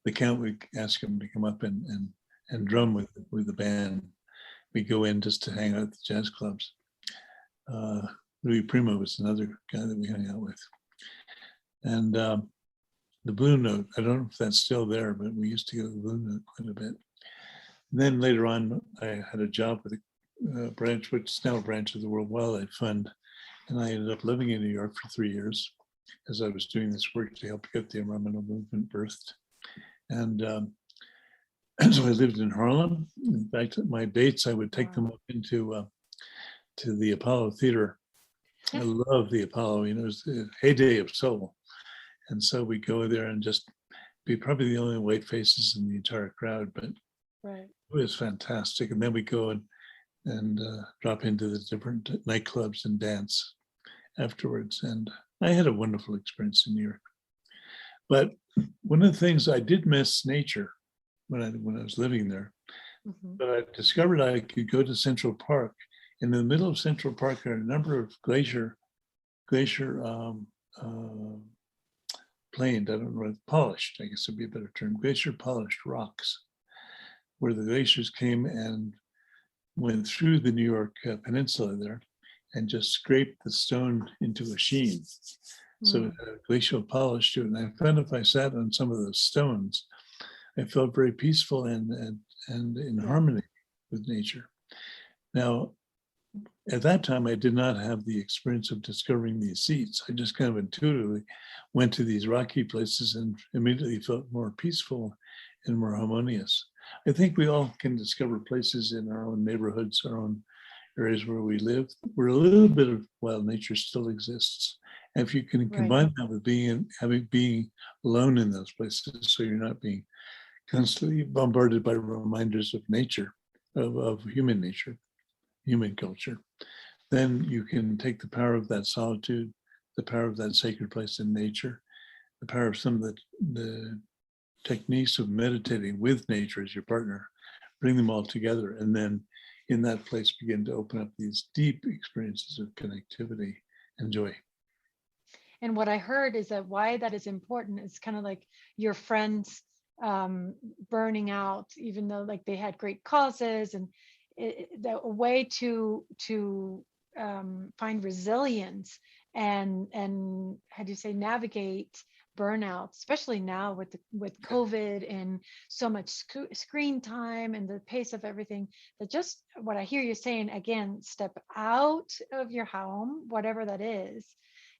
the Count would ask him to come up and drum with the band. We go in just to hang out at the jazz clubs. Louis Primo was another guy that we hung out with. And the Blue Note, I don't know if that's still there, but we used to go to the Blue Note quite a bit. And then later on, I had a job with a branch, which is now a branch of the World Wildlife Fund. And I ended up living in New York for 3 years as I was doing this work to help get the environmental movement birthed. And so I lived in Harlem. In fact, my dates, I would take them up into to the Apollo Theater. I love the Apollo, it was the heyday of soul. And so we go there and just be probably the only white faces in the entire crowd, but Right. it was fantastic. And then we go and drop into the different nightclubs and dance afterwards. And I had a wonderful experience in New York. But one of the things I did miss nature when I was living there. Mm-hmm. But I discovered I could go to Central Park. In the middle of Central Park are a number of glacier planed, I don't know, polished, I guess would be a better term, glacier polished rocks, where the glaciers came and went through the New York peninsula there and just scraped the stone into a sheen. So it had a glacial polish to it. And I found if I sat on some of those stones, I felt very peaceful and in harmony with nature. Now, at that time, I did not have the experience of discovering these seats. I just kind of intuitively went to these rocky places and immediately felt more peaceful and more harmonious. I think we all can discover places in our own neighborhoods, our own areas where we live, where a little bit of wild nature still exists. And if you can combine that with being alone in those places, so you're not being constantly bombarded by reminders of nature, of human nature, human culture, then you can take the power of that solitude, the power of that sacred place in nature, the power of some of the techniques of meditating with nature as your partner, bring them all together, and then in that place begin to open up these deep experiences of connectivity and joy. And what I heard is that why that is important is kind of like your friends burning out, even though like they had great causes, and the way to find resilience and how do you say navigate burnout, especially now with COVID and so much screen time and the pace of everything. That just what I hear you saying again, step out of your home, whatever that is,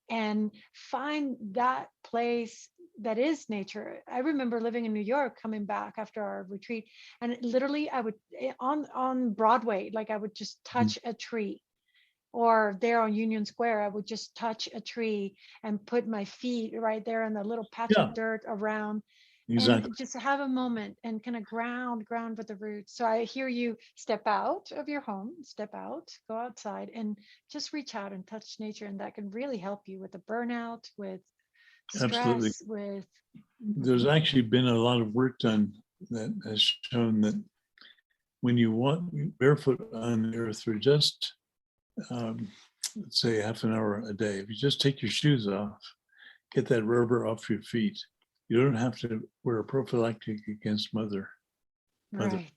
and find that place that is nature. I remember living in New York, coming back after our retreat, and literally I would on Broadway, like I would just touch a tree, or there on Union Square, I would just touch a tree and put my feet right there in the little patch of dirt around. Exactly. And just have a moment and kind of ground with the roots. So I hear you step out of your home, step out, go outside and just reach out and touch nature. And that can really help you with the burnout, with stress. Absolutely. With there's actually been a lot of work done that has shown that when you walk barefoot on the earth for just let's say half an hour a day, if you just take your shoes off, get that rubber off your feet, you don't have to wear a prophylactic against mother. Right.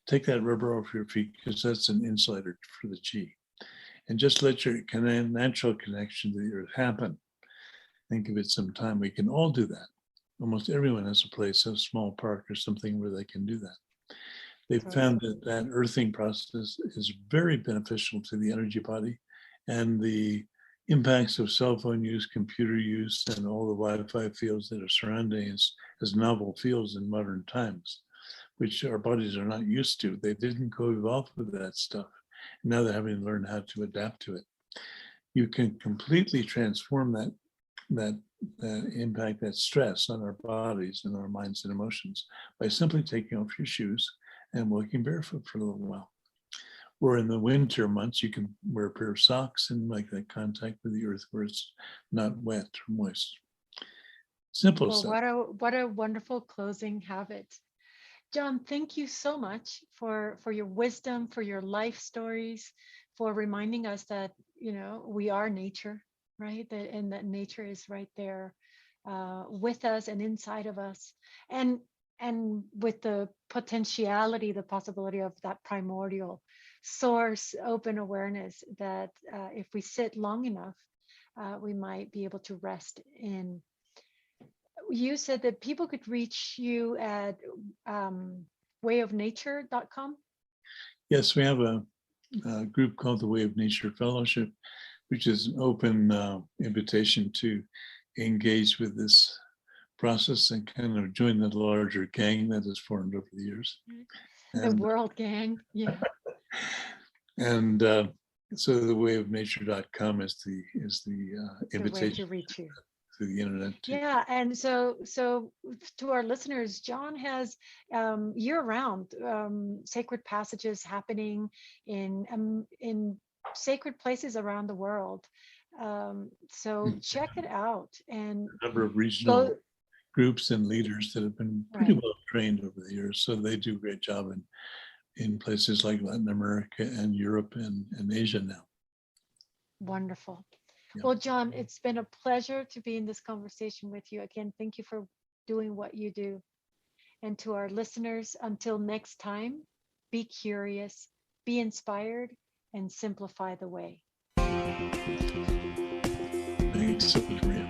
Take that rubber off your feet because that's an insulator for the chi. And just let your natural connection to the earth happen. Think of it sometime. We can all do that. Almost everyone has a place, a small park or something where they can do that. They've found that earthing process is very beneficial to the energy body, and the impacts of cell phone use, computer use, and all the Wi-Fi fields that are surrounding us as novel fields in modern times, which our bodies are not used to. They didn't co-evolve with that stuff. And now they're having to learn how to adapt to it. You can completely transform that impact, that stress on our bodies and our minds and emotions by simply taking off your shoes and walking barefoot for a little while. Or in the winter months, you can wear a pair of socks and make that contact with the earth where it's not wet or moist. Simple stuff. What a wonderful closing habit. John, thank you so much for your wisdom, for your life stories, for reminding us that, we are nature, right? And that nature is right there with us and inside of us. And with the potentiality, the possibility of that primordial source, open awareness that if we sit long enough, we might be able to rest in. You said that people could reach you at wayofnature.com. Yes, we have a group called the Way of Nature Fellowship, which is an open invitation to engage with this process and kind of join the larger gang that has formed over the years. The world gang, yeah. And so the wayofnature.com is the invitation to reach you. through the internet too. Yeah, and so to our listeners, John has year-round sacred passages happening in sacred places around the world. So check it out and A number of regional go. groups and leaders that have been pretty Right. well trained over the years. So they do a great job in places like Latin America and Europe and Asia now. Wonderful. Yeah. Well, John, it's been a pleasure to be in this conversation with you. Again, thank you for doing what you do. And to our listeners, until next time, be curious, be inspired, and simplify the way. Thanks so much, Maria.